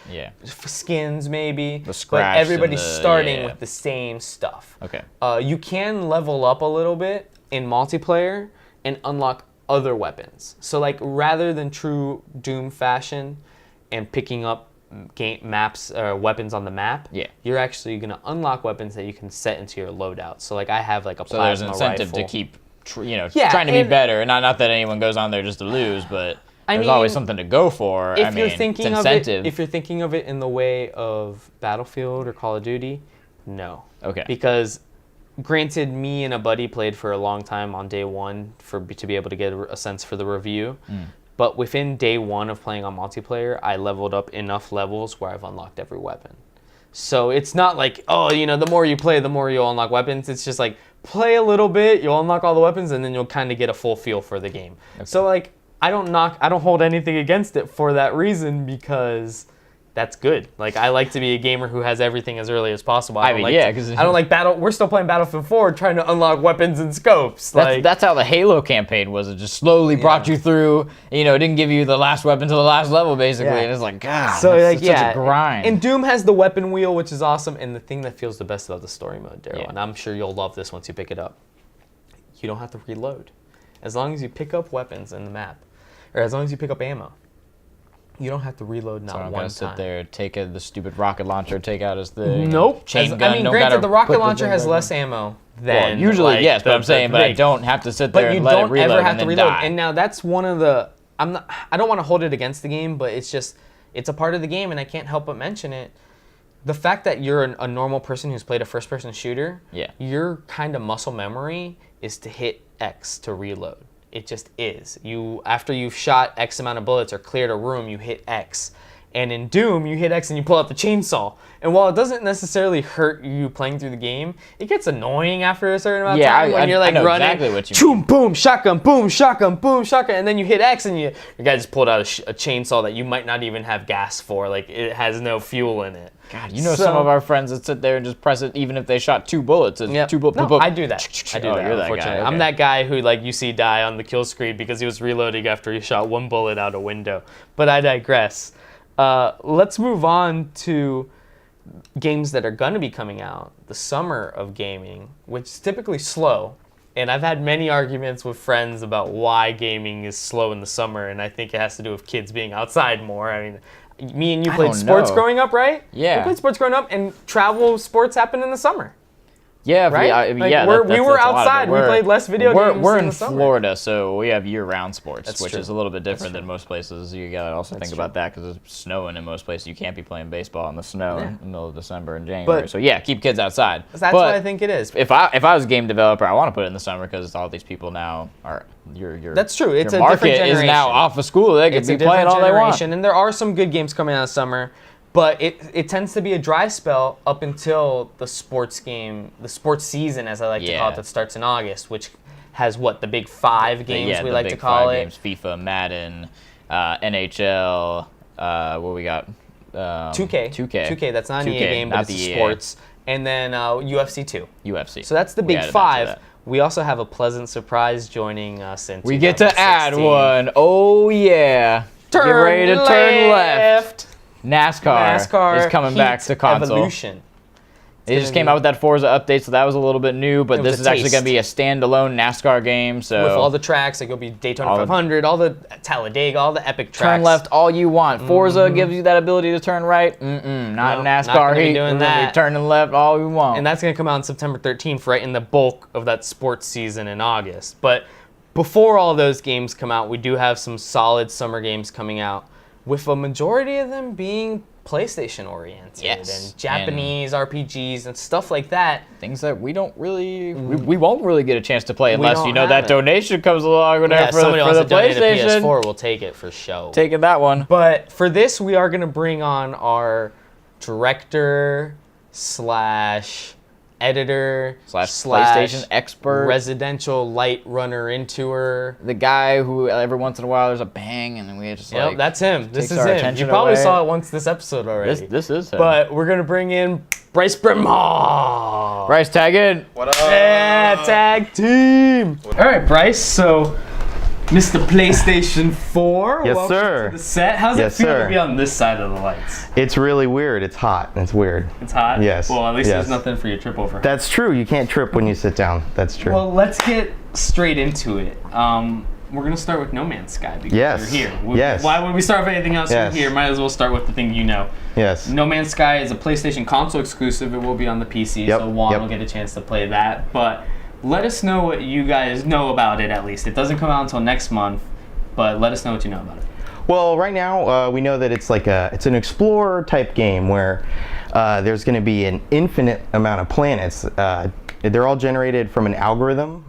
Speaker 1: skins maybe, but everybody's starting with the same stuff. Okay. You can level up a little bit in multiplayer and unlock other weapons. So like rather than true Doom fashion and picking up maps or weapons on the map, you're actually going to unlock weapons that you can set into your loadout. So like I have like a plasma rifle. So
Speaker 2: there's an incentive to keep trying to be better. Not that anyone goes on there just to lose, but there's always something to go for.
Speaker 1: If you're thinking of it in the way of Battlefield or Call of Duty, no.
Speaker 2: Okay.
Speaker 1: Because granted, me and a buddy played for a long time on day one to be able to get a sense for the review. But within day one of playing on multiplayer, I leveled up enough levels where I've unlocked every weapon. So it's not like, the more you play, the more you'll unlock weapons. It's just like, play a little bit, you'll unlock all the weapons, and then you'll kind of get a full feel for the game. Okay. So like, I don't hold anything against it for that reason, because that's good. Like, I like to be a gamer who has everything as early as possible. I don't like we're still playing Battlefield 4 trying to unlock weapons and scopes.
Speaker 2: That's how the Halo campaign was. It just slowly brought you through, it didn't give you the last weapon to the last level, basically. And it's like, God, so it's such a grind.
Speaker 1: And Doom has the weapon wheel, which is awesome. And the thing that feels the best about the story mode, Daryl, and I'm sure you'll love this once you pick it up, you don't have to reload. As long as you pick up weapons in the map, or as long as you pick up ammo, you don't have to reload one time.
Speaker 2: Sit there, take the stupid rocket launcher, take out his thing.
Speaker 1: Nope.
Speaker 2: Chain gun.
Speaker 1: Granted, the rocket launcher has less ammo than
Speaker 2: usually, yes. But I'm saying, but I don't have to sit there and let it reload. But you don't ever have to reload.
Speaker 1: And now that's one of the. I don't want to hold it against the game, but it's a part of the game, and I can't help but mention it. The fact that you're a normal person who's played a first-person shooter, your kind of muscle memory is to hit X to reload. It just is. After you've shot X amount of bullets or cleared a room, you hit X. And in Doom, you hit X and you pull out the chainsaw. And while it doesn't necessarily hurt you playing through the game, it gets annoying after a certain amount of time when you're like running. Exactly what you mean. Boom, shotgun, boom, shotgun, boom, shotgun, and then you hit X and your guy just pulled out a chainsaw that you might not even have gas for. Like, it has no fuel in it.
Speaker 2: God, some of our friends that sit there and just press it even if they shot 2 bullets.
Speaker 1: I do that.
Speaker 2: You're that guy. Okay.
Speaker 1: I'm that guy who you see die on the kill screen because he was reloading after he shot 1 bullet out a window. But I digress. Let's move on to games that are going to be coming out. The summer of gaming, which is typically slow. And I've had many arguments with friends about why gaming is slow in the summer, and I think it has to do with kids being outside more. I mean, me and you played sports growing up, right?
Speaker 2: Yeah.
Speaker 1: We played sports growing up, and travel sports happened in the summer.
Speaker 2: Yeah,
Speaker 1: right? We were outside. We played less video games.
Speaker 2: We're
Speaker 1: in
Speaker 2: in
Speaker 1: summer.
Speaker 2: Florida, so we have year-round sports, which
Speaker 1: true.
Speaker 2: is a little bit different than most places. You gotta also think about that because it's snowing in most places. You can't be playing baseball in the snow in the middle of December and January. So keep kids outside.
Speaker 1: That's what I think it is.
Speaker 2: If I was a game developer, I want to put it in the summer because all these people now are your.
Speaker 1: That's true. It's
Speaker 2: your
Speaker 1: a different generation.
Speaker 2: Market is now off of school. They could be playing all they want.
Speaker 1: And there are some good games coming out in summer. But it tends to be a dry spell up until the sports season, as I like to call it, that starts in August, which has the big 5 games we like to call it.
Speaker 2: Games, FIFA, Madden, NHL, what we got?
Speaker 1: 2K. 2K, that's not an EA game, but it's sports. And then UFC 2.
Speaker 2: UFC.
Speaker 1: So that's the big 5. We also have a pleasant surprise joining us in 2016.
Speaker 2: We get to add one. Oh, yeah. Get ready to turn left. NASCAR is coming back to console.
Speaker 1: Evolution.
Speaker 2: They just came out with that Forza update, so that was a little bit new, but this is actually going to be a standalone NASCAR game. So
Speaker 1: with all the tracks, it'll be Daytona 500, all the Talladega, all the epic tracks.
Speaker 2: Turn left all you want. Forza gives you that ability to turn right. Not NASCAR.
Speaker 1: Not gonna be doing that.
Speaker 2: Turning left all we want.
Speaker 1: And that's going to come out on September 13th, right in the bulk of that sports season in August. But before all those games come out, we do have some solid summer games coming out, with a majority of them being PlayStation oriented and Japanese RPGs and stuff like that.
Speaker 2: Things that we don't really, we won't really get a chance to play unless that donation comes along for the PlayStation.
Speaker 1: PS4, we'll take it for show.
Speaker 2: Taking that one.
Speaker 1: But for this, we are going to bring on our director / editor
Speaker 2: / PlayStation expert,
Speaker 1: residential light runner intoer,
Speaker 2: the guy who every once in a while there's a bang and then we just
Speaker 1: that's him. This is him. You probably saw it once this episode already.
Speaker 2: This is him.
Speaker 1: But we're gonna bring in Bryce Brimhall.
Speaker 2: Bryce, tag in.
Speaker 4: What up?
Speaker 1: Yeah, tag team. All right, Bryce. So, Mr. PlayStation 4.
Speaker 5: Yes,
Speaker 1: welcome
Speaker 5: sir.
Speaker 1: to the set. How's it feel to be on this side of the lights?
Speaker 5: It's really weird. It's hot. It's weird.
Speaker 1: It's hot?
Speaker 5: Yes.
Speaker 1: Well, at least there's nothing for you to trip over.
Speaker 5: That's true. You can't trip when you sit down. That's true.
Speaker 1: Well, let's get straight into it. we're gonna start with No Man's Sky because
Speaker 5: Yes.
Speaker 1: you're here.
Speaker 5: Yes.
Speaker 1: Why would we start with anything else?
Speaker 5: Yes.
Speaker 1: You're here. Might as well start with the thing you know.
Speaker 5: Yes.
Speaker 1: No Man's Sky is a PlayStation console exclusive. It will be on the PC,
Speaker 5: Yep,
Speaker 1: so Juan
Speaker 5: yep.
Speaker 1: will get a chance to play that. But let us know what you guys know about it. At least it doesn't come out until next month, but let us know what you know about it.
Speaker 5: Well, right now we know that it's it's an explorer type game where there's going to be an infinite amount of planets. They're all generated from an algorithm.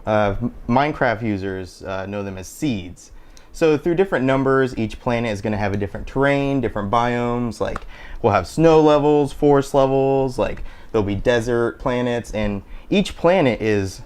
Speaker 5: Minecraft users know them as seeds. So through different numbers, each planet is going to have a different terrain, different biomes. Like we'll have snow levels, forest levels. Like there'll be desert planets, and each planet is.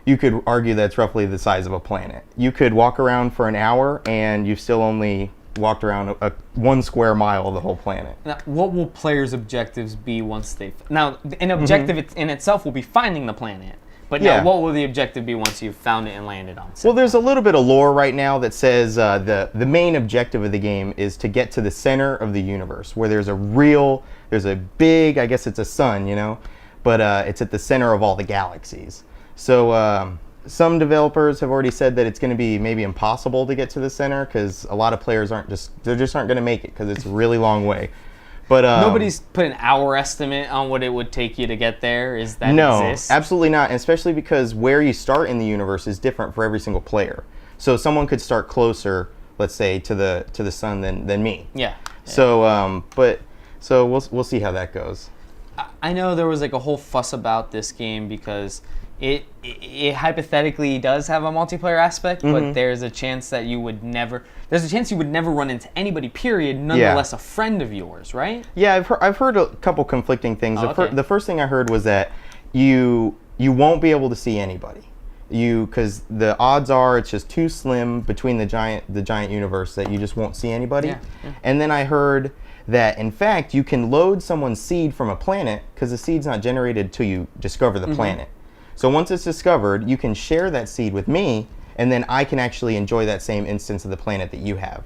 Speaker 5: You could argue that's roughly the size of a planet. You could walk around for an hour, and you've still only walked around a 1 square mile of the whole planet.
Speaker 1: Now, what will players' objectives be once they... Now, an objective in itself will be finding the planet. But now, what will the objective be once you've found it and landed on it?
Speaker 5: Well, there's a little bit of lore right now that says the main objective of the game is to get to the center of the universe, where there's a big, I guess it's a sun, you know? But it's at the center of all the galaxies. So some developers have already said that it's going to be maybe impossible to get to the center because a lot of players aren't going to make it because it's a really long way. But
Speaker 1: nobody's put an hour estimate on what it would take you to get there. Is that
Speaker 5: no,
Speaker 1: exists?
Speaker 5: absolutely not. And especially because where you start in the universe is different for every single player. So someone could start closer, let's say, to the sun than me.
Speaker 1: Yeah.
Speaker 5: So we'll see how that goes.
Speaker 1: I know there was like a whole fuss about this game because it hypothetically does have a multiplayer aspect, but there's a chance that you would never run into anybody, period, nonetheless a friend of yours, right?
Speaker 5: Yeah, I've heard a couple conflicting things.
Speaker 1: Oh, okay.
Speaker 5: The first thing I heard was that you won't be able to see anybody. Because the odds are it's just too slim between the giant universe that you just won't see anybody.
Speaker 1: Yeah.
Speaker 5: And then I heard that in fact you can load someone's seed from a planet because the seed's not generated till you discover the planet. So once it's discovered, you can share that seed with me, and then I can actually enjoy that same instance of the planet that you have.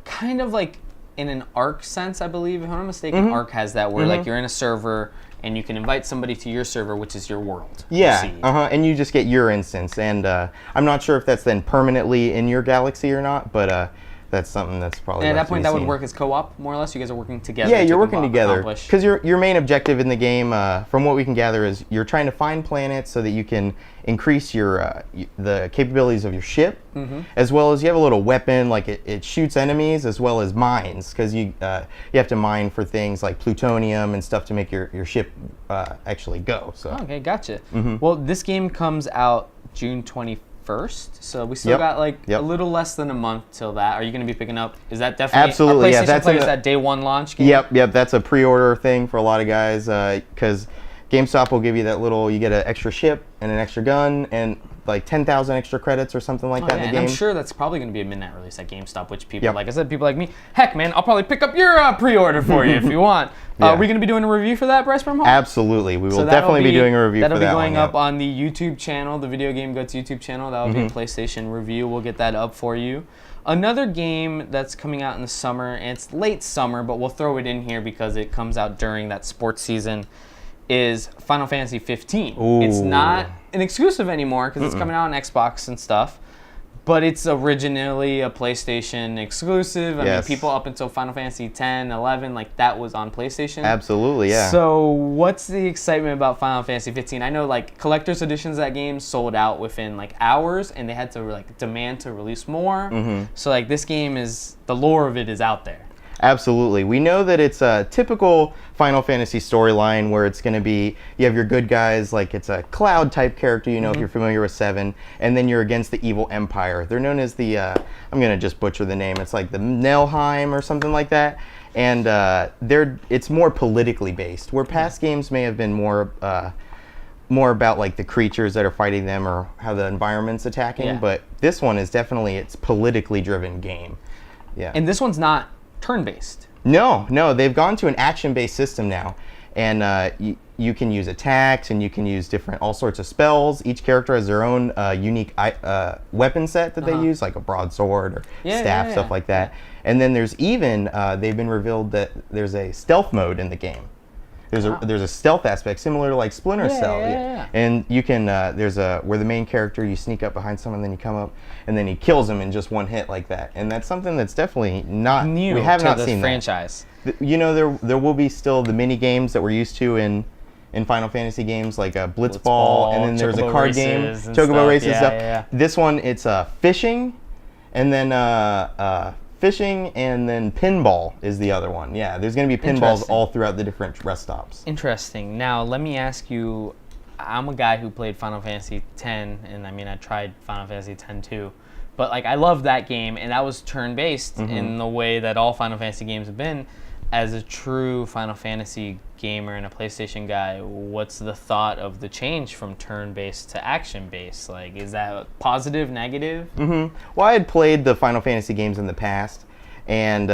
Speaker 1: Kind of like in an Ark sense, I believe. If I'm not mistaken, Ark has that where like you're in a server and you can invite somebody to your server, which is your world.
Speaker 5: Yeah, and you just get your instance. And I'm not sure if that's then permanently in your galaxy or not, but that's something that's probably.
Speaker 1: And at
Speaker 5: left
Speaker 1: that point,
Speaker 5: to be
Speaker 1: that would
Speaker 5: seen.
Speaker 1: work as co-op, more or less. You guys are working together.
Speaker 5: Yeah, you're
Speaker 1: to
Speaker 5: working together
Speaker 1: accomplish.
Speaker 5: because your main objective in the game, from what we can gather, is you're trying to find planets so that you can increase your the capabilities of your ship, as well as you have a little weapon like it shoots enemies as well as mines because you have to mine for things like plutonium and stuff to make your ship actually go. So
Speaker 1: okay, gotcha. Well, this game comes out June 21st, so we still got like a little less than a month till that. Are you going to be picking up? Is that definitely
Speaker 5: absolutely?
Speaker 1: PlayStation
Speaker 5: Yeah, that's
Speaker 1: players that day one launch game?
Speaker 5: Yep. That's a pre-order thing for a lot of guys because GameStop will give you that little. You get an extra ship and an extra gun and like 10,000 extra credits or something like that in the
Speaker 1: and
Speaker 5: game.
Speaker 1: I'm sure that's probably going to be a midnight release at GameStop, which people, like I said, people like me, heck, man, I'll probably pick up your pre-order for you if you want. Are we going to be doing a review for that, Bryce, from home?
Speaker 5: Absolutely. We will definitely be doing a review for that.
Speaker 1: That'll be going up
Speaker 5: one,
Speaker 1: on the YouTube channel, the Video Game Guts YouTube channel. That will be a PlayStation review. We'll get that up for you. Another game that's coming out in the summer, and it's late summer, but we'll throw it in here because it comes out during that sports season, is Final Fantasy 15.
Speaker 5: Ooh.
Speaker 1: It's not an exclusive anymore because it's coming out on Xbox and stuff, but it's originally a PlayStation exclusive. I mean, people up until Final Fantasy 10, 11, like that was on PlayStation.
Speaker 5: Absolutely, yeah.
Speaker 1: So what's the excitement about Final Fantasy 15? I know like collector's editions of that game sold out within like hours, and they had to like demand to release more. So like this game is, the lore of it is out there.
Speaker 5: Absolutely. We know that it's a typical Final Fantasy storyline where it's going to be, you have your good guys, like it's a Cloud type character, you know, if you're familiar with 7, and then you're against the evil Empire. They're known as the, I'm going to just butcher the name, it's like the Nelheim or something like that. And it's more politically based, where past games may have been more about like the creatures that are fighting them or how the environment's attacking, but this one is definitely, it's politically driven game. Yeah.
Speaker 1: And this one's not turn-based.
Speaker 5: No, they've gone to an action-based system now, and you can use attacks and you can use all sorts of spells. Each character has their own unique weapon set that they use, like a broadsword or staff, stuff like that. And then there's even they've been revealed that there's a stealth mode in the game, There's a stealth aspect similar to like Splinter Cell.
Speaker 1: Yeah.
Speaker 5: And you can there's a where the main character, you sneak up behind someone, then you come up, and then he kills him in just one hit like that. And that's something that's definitely not
Speaker 1: New
Speaker 5: we have
Speaker 1: to
Speaker 5: not
Speaker 1: the
Speaker 5: seen
Speaker 1: franchise.
Speaker 5: You know, there will be still the mini games that we're used to in Final Fantasy games, like Blitzball, and then there's a card game, Chocobo Races stuff.
Speaker 1: Yeah.
Speaker 5: This one, it's fishing, and then fishing, and then pinball is the other one. Yeah, there's going to be pinballs all throughout the different rest stops.
Speaker 1: Interesting. Now, let me ask you, I'm a guy who played Final Fantasy X, and I mean, I tried Final Fantasy X too, but like I love that game, and that was turn-based in the way that all Final Fantasy games have been. As a true Final Fantasy gamer and a PlayStation guy, what's the thought of the change from turn-based to action-based? Like, is that positive, negative?
Speaker 5: Well, I had played the Final Fantasy games in the past, and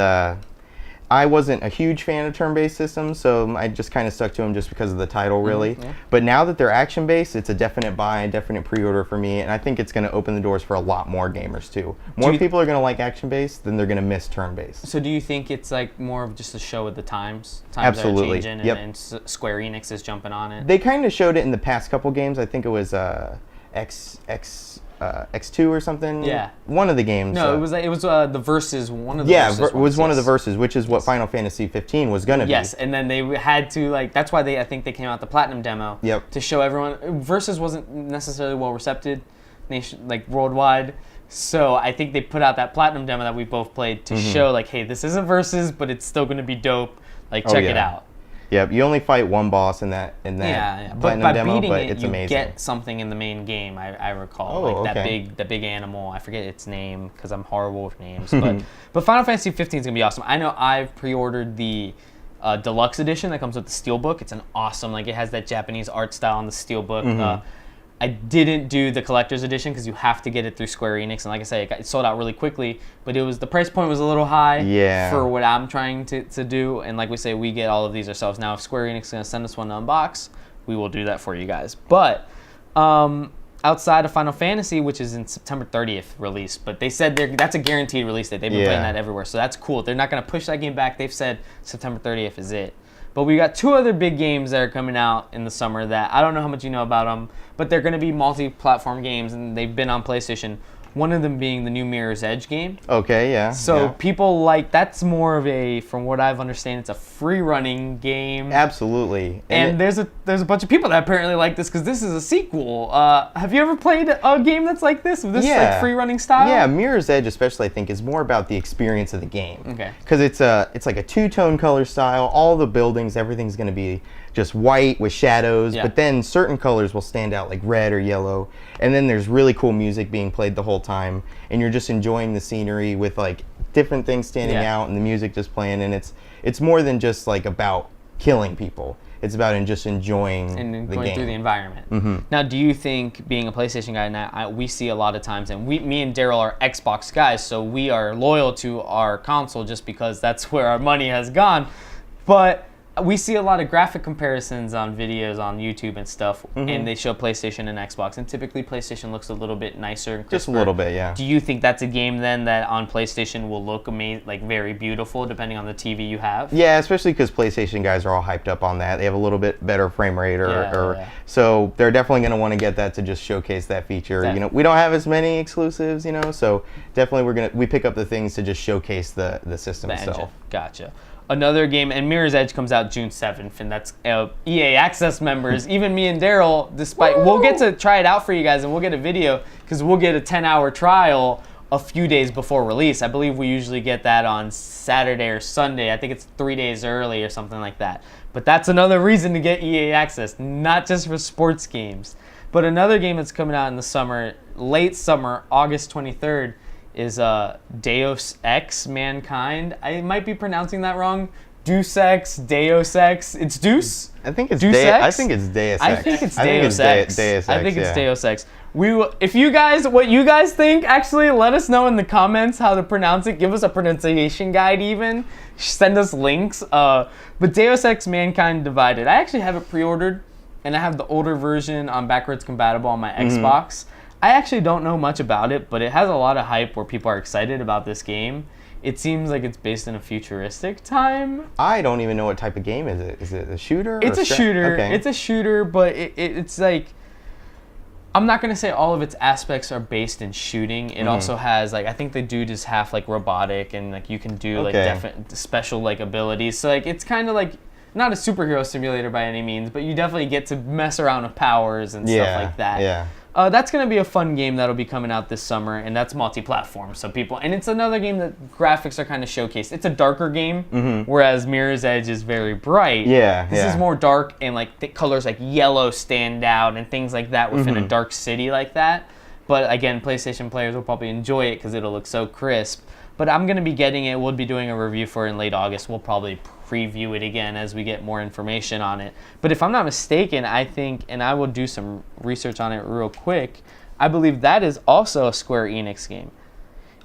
Speaker 5: I wasn't a huge fan of turn-based systems, so I just kind of stuck to them just because of the title, really. But now that they're action-based, it's a definite buy, definite pre-order for me, and I think it's going to open the doors for a lot more gamers, too. More people are going to like action-based than they're going to miss turn-based.
Speaker 1: So do you think it's like more of just a show of the times? Times
Speaker 5: Absolutely.
Speaker 1: are changing, and Square Enix is jumping on it?
Speaker 5: They kind of showed it in the past couple games. I think it was X2 or something.
Speaker 1: Yeah.
Speaker 5: One of the games.
Speaker 1: No, it was the Versus. One of the Versus
Speaker 5: it was
Speaker 1: ones,
Speaker 5: one of the Versus, which is what Final Fantasy 15 was gonna be.
Speaker 1: Yes, and then they had to that's why I think they came out the Platinum demo.
Speaker 5: Yep.
Speaker 1: To show everyone. Versus wasn't necessarily well received, worldwide. So I think they put out that Platinum demo that we both played to show like, hey, this isn't Versus, but it's still gonna be dope. Like, check it out.
Speaker 5: Yep, you only fight one boss in that
Speaker 1: But
Speaker 5: Platinum
Speaker 1: by
Speaker 5: demo,
Speaker 1: beating
Speaker 5: but
Speaker 1: it,
Speaker 5: it's
Speaker 1: you
Speaker 5: amazing.
Speaker 1: get something in the main game. I recall that big animal. I forget its name because I'm horrible with names. but Final Fantasy 15 is gonna be awesome. I know I've pre-ordered the deluxe edition that comes with the steelbook. It's an awesome, it has that Japanese art style on the steelbook. I didn't do the collector's edition because you have to get it through Square Enix, and like I say, it sold out really quickly. But the price point was a little high for what I'm trying to do. And like we say, we get all of these ourselves. Now, if Square Enix is going to send us one to unbox, we will do that for you guys. But outside of Final Fantasy, which is in September 30th release, but they said that's a guaranteed release date. They've been playing that everywhere, so that's cool. They're not going to push that game back. They've said September 30th is it. But we got two other big games that are coming out in the summer that I don't know how much you know about them, but they're going to be multi-platform games, and they've been on PlayStation. One of them being the new Mirror's Edge game.
Speaker 5: Okay, yeah.
Speaker 1: So people that's more of from what I've understand, it's a free running game.
Speaker 5: Absolutely.
Speaker 1: And there's a bunch of people that apparently like this because this is a sequel. Have you ever played a game that's like this? With this free running style?
Speaker 5: Yeah, Mirror's Edge especially I think is more about the experience of the game.
Speaker 1: Okay.
Speaker 5: Because it's like a two-tone color style. All the buildings, everything's going to be just white with shadows, but then certain colors will stand out like red or yellow, and then there's really cool music being played the whole time, and you're just enjoying the scenery with different things standing out and the music just playing, and it's more than just about killing people. It's about just enjoying the
Speaker 1: going
Speaker 5: game.
Speaker 1: through the environment. Now, do you think, being a PlayStation guy, now we see a lot of times, and me and Daryl are Xbox guys, so we are loyal to our console just because that's where our money has gone, but we see a lot of graphic comparisons on videos on YouTube and stuff, and they show PlayStation and Xbox, and typically PlayStation looks a little bit nicer and crisper.
Speaker 5: Just a little bit, yeah.
Speaker 1: Do you think that's a game then that on PlayStation will look very beautiful depending on the TV you have?
Speaker 5: Yeah, especially because PlayStation guys are all hyped up on that. They have a little bit better frame rate, so they're definitely going to want to get that to just showcase that feature.
Speaker 1: Exactly.
Speaker 5: We don't have as many exclusives, so definitely we pick up the things to just showcase the system itself.
Speaker 1: Engine. Gotcha. Another game, and Mirror's Edge comes out June 7th, and that's EA Access members. Even me and Daryl, we'll get to try it out for you guys, and we'll get a video, because we'll get a 10-hour trial a few days before release. I believe we usually get that on Saturday or Sunday. I think it's 3 days early or something like that. But that's another reason to get EA Access, not just for sports games. But another game that's coming out in the summer, late summer, August 23rd, is Deus Ex Mankind. I might be pronouncing that wrong. Deus Ex, Deus Ex. It's Deus?
Speaker 5: I think it's
Speaker 1: Deus Ex?
Speaker 5: I think it's Deus Ex.
Speaker 1: I think it's Deus Ex.
Speaker 5: Deus Ex.
Speaker 1: I think it's Deus Ex. If what you guys think, actually, let us know in the comments how to pronounce it. Give us a pronunciation guide even. Send us links. But Deus Ex Mankind Divided. I actually have it pre-ordered, and I have the older version on backwards compatible on my Xbox. I actually don't know much about it, but it has a lot of hype where people are excited about this game. It seems like it's based in a futuristic time.
Speaker 5: I don't even know what type of game is it. Is it a shooter?
Speaker 1: It's a shooter.
Speaker 5: Okay.
Speaker 1: It's a shooter, but it's like, I'm not gonna say all of its aspects are based in shooting. It also has like, I think the dude is half like robotic, and like you can do like special like abilities. So like it's kind of like not a superhero simulator by any means, but you definitely get to mess around with powers and stuff like that.
Speaker 5: Yeah.
Speaker 1: That's going to be a fun game that'll be coming out this summer, and that's multi-platform. So and it's another game that graphics are kind of showcased. It's a darker game, whereas Mirror's Edge is very bright.
Speaker 5: Yeah,
Speaker 1: This is more dark, and like the colors like yellow stand out and things like that within a dark city like that. But again, PlayStation players will probably enjoy it because it'll look so crisp. But I'm going to be getting it. We'll be doing a review for it in late August. We'll probably preview it again as we get more information on it. But if I'm not mistaken, I think, and I will do some research on it real quick, I believe that is also a Square Enix game.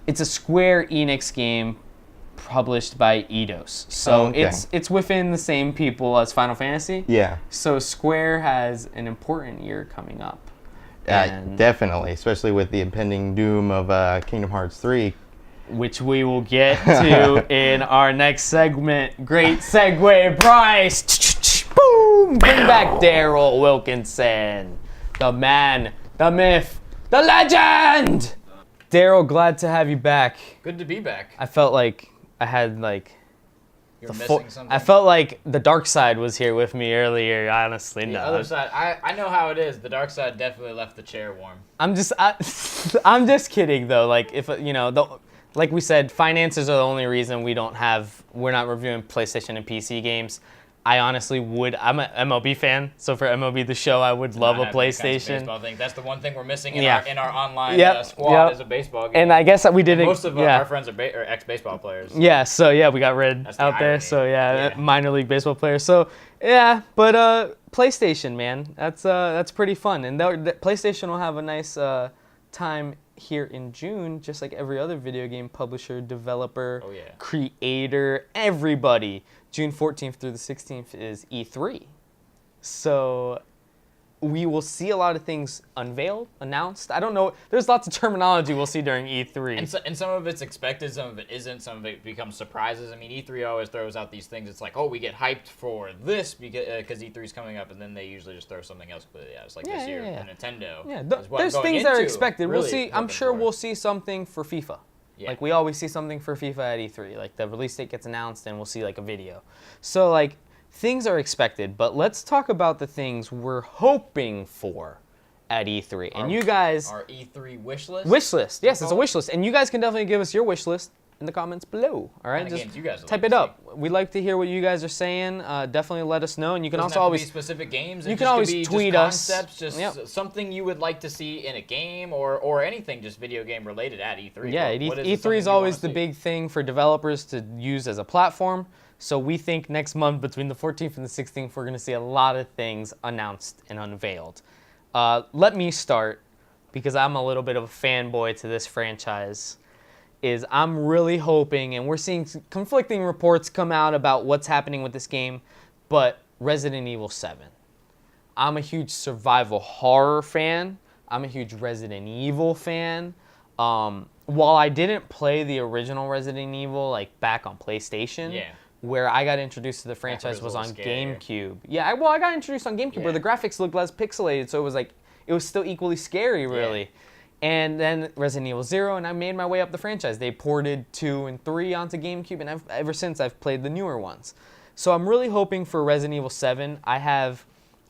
Speaker 1: It's a Square Enix game published by Deus. So it's within the same people as Final Fantasy.
Speaker 5: Yeah.
Speaker 1: So Square has an important year coming up.
Speaker 5: Definitely, especially with the impending doom of Kingdom Hearts 3.
Speaker 1: Which we will get to in our next segment. Great segue, Bryce. Boom! Bring back Daryl Wilkinson. The man, the myth, the legend! Daryl, glad to have you back.
Speaker 2: Good to be back.
Speaker 1: I felt like I had like...
Speaker 2: You're missing something?
Speaker 1: I felt like the dark side was here with me earlier, honestly.
Speaker 2: The other side, I know how it is. The dark side definitely left the chair warm.
Speaker 1: I'm just kidding, though. Like, if, you know... Like we said, finances are the only reason we're not reviewing PlayStation and PC games. I honestly would. I'm an MLB fan, so for MLB The Show, I would love a PlayStation.
Speaker 2: Baseball thing. That's the one thing we're missing in
Speaker 1: Yeah.
Speaker 2: our online squad is a baseball game.
Speaker 1: And I guess that we didn't.
Speaker 2: Most of our friends are ex-baseball players.
Speaker 1: Yeah, so yeah, we got Red out there. So yeah, minor league baseball players. So yeah, but PlayStation, man, that's pretty fun. And the PlayStation will have a nice time here in June, just like every other video game publisher, developer, creator, everybody. June 14th through the 16th is E3. So we will see a lot of things unveiled, announced. I don't know. There's lots of terminology we'll see during E3.
Speaker 2: And some of it's expected, some of it isn't, some of it becomes surprises. I mean, E3 always throws out these things. It's like, oh, we get hyped for this because E3's coming up, and then they usually just throw something else. But yeah, it's like this year, Nintendo.
Speaker 1: Yeah, there's things that are expected. We'll see. I'm sure we'll see something for FIFA. Yeah. Like we always see something for FIFA at E3. Like the release date gets announced, and we'll see like a video. So like. Things are expected, but let's talk about the things we're hoping for at E3. And you guys...
Speaker 2: Our E3 wish list?
Speaker 1: Wish list. Yes, it's a wish list. And you guys can definitely give us your wish list in the comments below. All right?
Speaker 2: Just
Speaker 1: you guys type it up. We'd like to hear what you guys are saying. Definitely let us know. And you can also always...
Speaker 2: specific games.
Speaker 1: You can always tweet us.
Speaker 2: Just something you would like to see in a game or anything just video game related at E3.
Speaker 1: Yeah, E3 is always the big thing for developers to use as a platform. So we think next month, between the 14th and the 16th, we're going to see a lot of things announced and unveiled. Let me start, because I'm a little bit of a fanboy to this franchise, is I'm really hoping, and we're seeing conflicting reports come out about what's happening with this game, but Resident Evil 7. I'm a huge survival horror fan. I'm a huge Resident Evil fan. While I didn't play the original Resident Evil like back on PlayStation, where I got introduced to the franchise was on GameCube. Yeah, I got introduced on GameCube where the graphics looked less pixelated, so it was still equally scary, really. Yeah. And then Resident Evil 0, and I made my way up the franchise. They ported 2 and 3 onto GameCube, and ever since I've played the newer ones. So I'm really hoping for Resident Evil 7. I have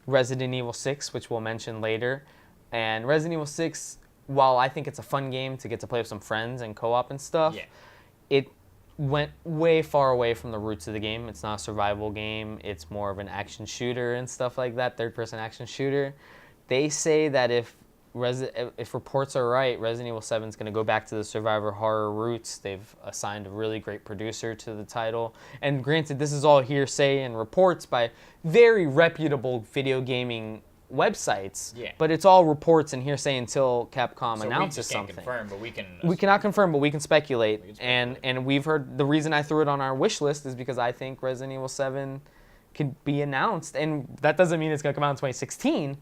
Speaker 1: Resident Evil 6, which we'll mention later. And Resident Evil 6, while I think it's a fun game to get to play with some friends and co-op and stuff, it went way far away from the roots of the game. It's not a survival game. It's more of an action shooter and stuff like that, third-person action shooter. They say that if reports are right, Resident Evil 7 is going to go back to the survivor horror roots. They've assigned a really great producer to the title. And granted, this is all hearsay and reports by very reputable video gaming websites, but it's all reports and hearsay until Capcom announces something. We cannot confirm, but we can speculate. And we've heard the reason I threw it on our wish list is because I think Resident Evil 7 could be announced, and that doesn't mean it's going to come out in 2016.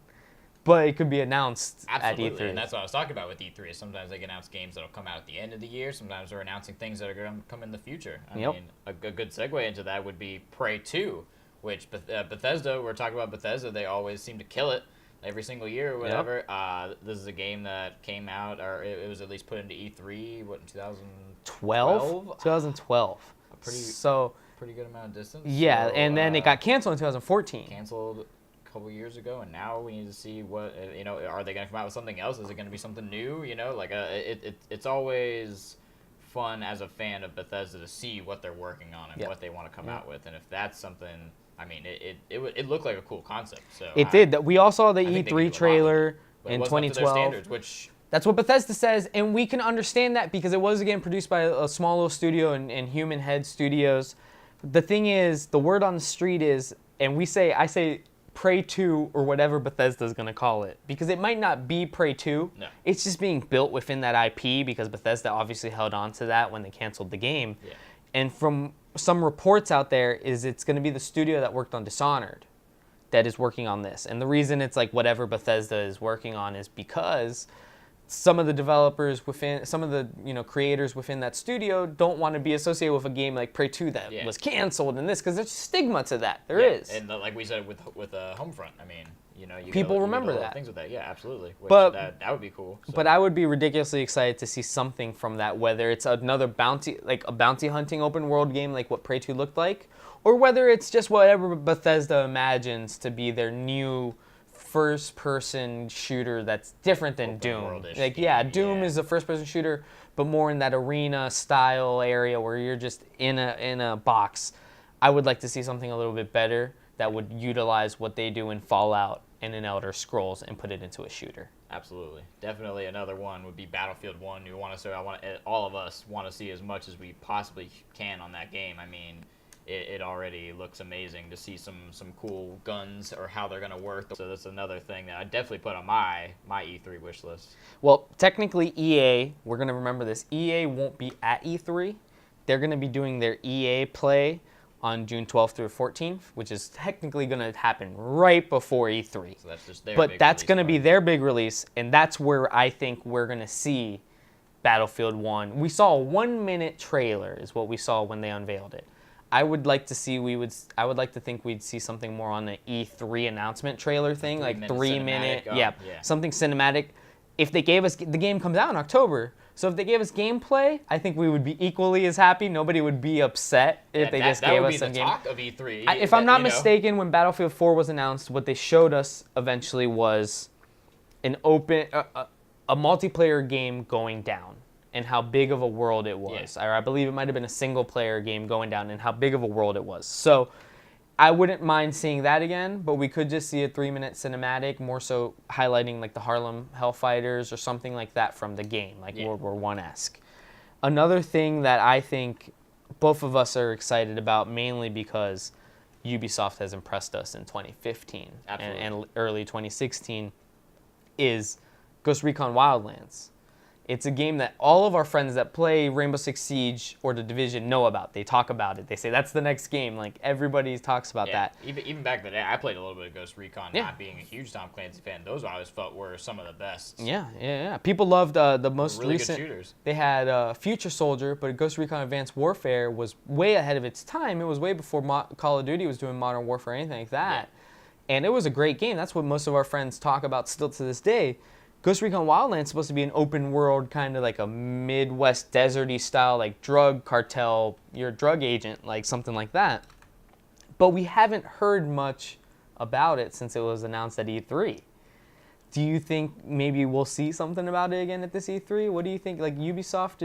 Speaker 1: but it could be announced
Speaker 2: Absolutely,
Speaker 1: at E3.
Speaker 2: and that's what I was talking about with E3. Sometimes they can announce games that'll come out at the end of the year. Sometimes they're announcing things that are going to come in the future. I mean, a good segue into that would be Prey 2, which Bethesda, we're talking about Bethesda, they always seem to kill it every single year or whatever. This is a game that came out, or it was at least put into E3, what, in 2012?
Speaker 1: 2012.
Speaker 2: Pretty good amount of distance.
Speaker 1: Yeah,
Speaker 2: so,
Speaker 1: and then it got canceled in 2014.
Speaker 2: Canceled a couple years ago, and now we need to see what, are they going to come out with something else? Is it going to be something new? It's always fun as a fan of Bethesda to see what they're working on and what they want to come out with. And if that's something, I mean, it looked like a cool concept. So
Speaker 1: it did. We all saw the E3 trailer in 2012.
Speaker 2: Standards, which
Speaker 1: that's what Bethesda says, and we can understand that because it was, again, produced by a small little studio in Human Head Studios. The thing is, the word on the street is, and I say Prey 2 or whatever Bethesda's going to call it, because it might not be Prey 2.
Speaker 2: No.
Speaker 1: It's just being built within that IP because Bethesda obviously held on to that when they canceled the game.
Speaker 2: Yeah.
Speaker 1: And from some reports out there is it's going to be the studio that worked on Dishonored that is working on this. And the reason it's like whatever Bethesda is working on is because some of the developers within, some of the creators within that studio don't want to be associated with a game like Prey 2 that was canceled and this, because there's stigma to that. There is.
Speaker 2: And like we said with Homefront, I mean, you
Speaker 1: people remember that.
Speaker 2: Things with that, yeah, absolutely. Which
Speaker 1: But
Speaker 2: that would be cool. So.
Speaker 1: But I would be ridiculously excited to see something from that, whether it's another bounty hunting open world game like what Prey 2 looked like, or whether it's just whatever Bethesda imagines to be their new first-person shooter that's different than
Speaker 2: Open
Speaker 1: Doom.
Speaker 2: world-ish
Speaker 1: Like,
Speaker 2: game,
Speaker 1: Doom is a first-person shooter, but more in that arena-style area where you're just in a box. I would like to see something a little bit better that would utilize what they do in Fallout and in Elder Scrolls and put it into a shooter.
Speaker 2: Absolutely, definitely another one would be Battlefield 1. All of us want to see as much as we possibly can on that game. I mean, it already looks amazing to see some cool guns or how they're going to work. So that's another thing that I definitely put on my E3 wish list.
Speaker 1: Well, technically EA, we're going to remember this, EA won't be at E3. They're going to be doing their EA Play on June 12th through 14th, which is technically going to happen right before E3.
Speaker 2: So that's just their
Speaker 1: But that's going to be their big release, and that's where I think we're going to see Battlefield 1. We saw a 1-minute trailer is what we saw when they unveiled it. I would like to think we'd see something more on the E3 announcement trailer thing, like 3-minute, something cinematic. If they gave us, the game comes out in October, so if they gave us gameplay, I think we would be equally as happy. Nobody would be upset if they just gave us some game.
Speaker 2: That would be the talk of E3.
Speaker 1: If I'm not mistaken, when Battlefield 4 was announced, what they showed us eventually was an open, a multiplayer game going down. And how big of a world it was. Or I believe it might have been a single-player game going down and how big of a world it was. So I wouldn't mind seeing that again, but we could just see a 3-minute cinematic, more so highlighting like the Harlem Hellfighters or something like that from the game, like World War I-esque. Another thing that I think both of us are excited about, mainly because Ubisoft has impressed us in 2015 and early 2016, is Ghost Recon Wildlands. It's a game that all of our friends that play Rainbow Six Siege or The Division know about. They talk about it. They say, that's the next game. Like, everybody talks about that.
Speaker 2: Even back in the day, I played a little bit of Ghost Recon, not being a huge Tom Clancy fan. Those I always felt were some of the best.
Speaker 1: Yeah. People loved the most
Speaker 2: really
Speaker 1: recent.
Speaker 2: Good shooters.
Speaker 1: They had Future Soldier, but Ghost Recon Advanced Warfare was way ahead of its time. It was way before Call of Duty was doing Modern Warfare or anything like that. Yeah. And it was a great game. That's what most of our friends talk about still to this day. Ghost Recon Wildlands is supposed to be an open world, kind of like a Midwest deserty style, like drug cartel, you're a drug agent, like something like that. But we haven't heard much about it since it was announced at E3. Do you think maybe we'll see something about it again at this E3? What do you think? Like Ubisoft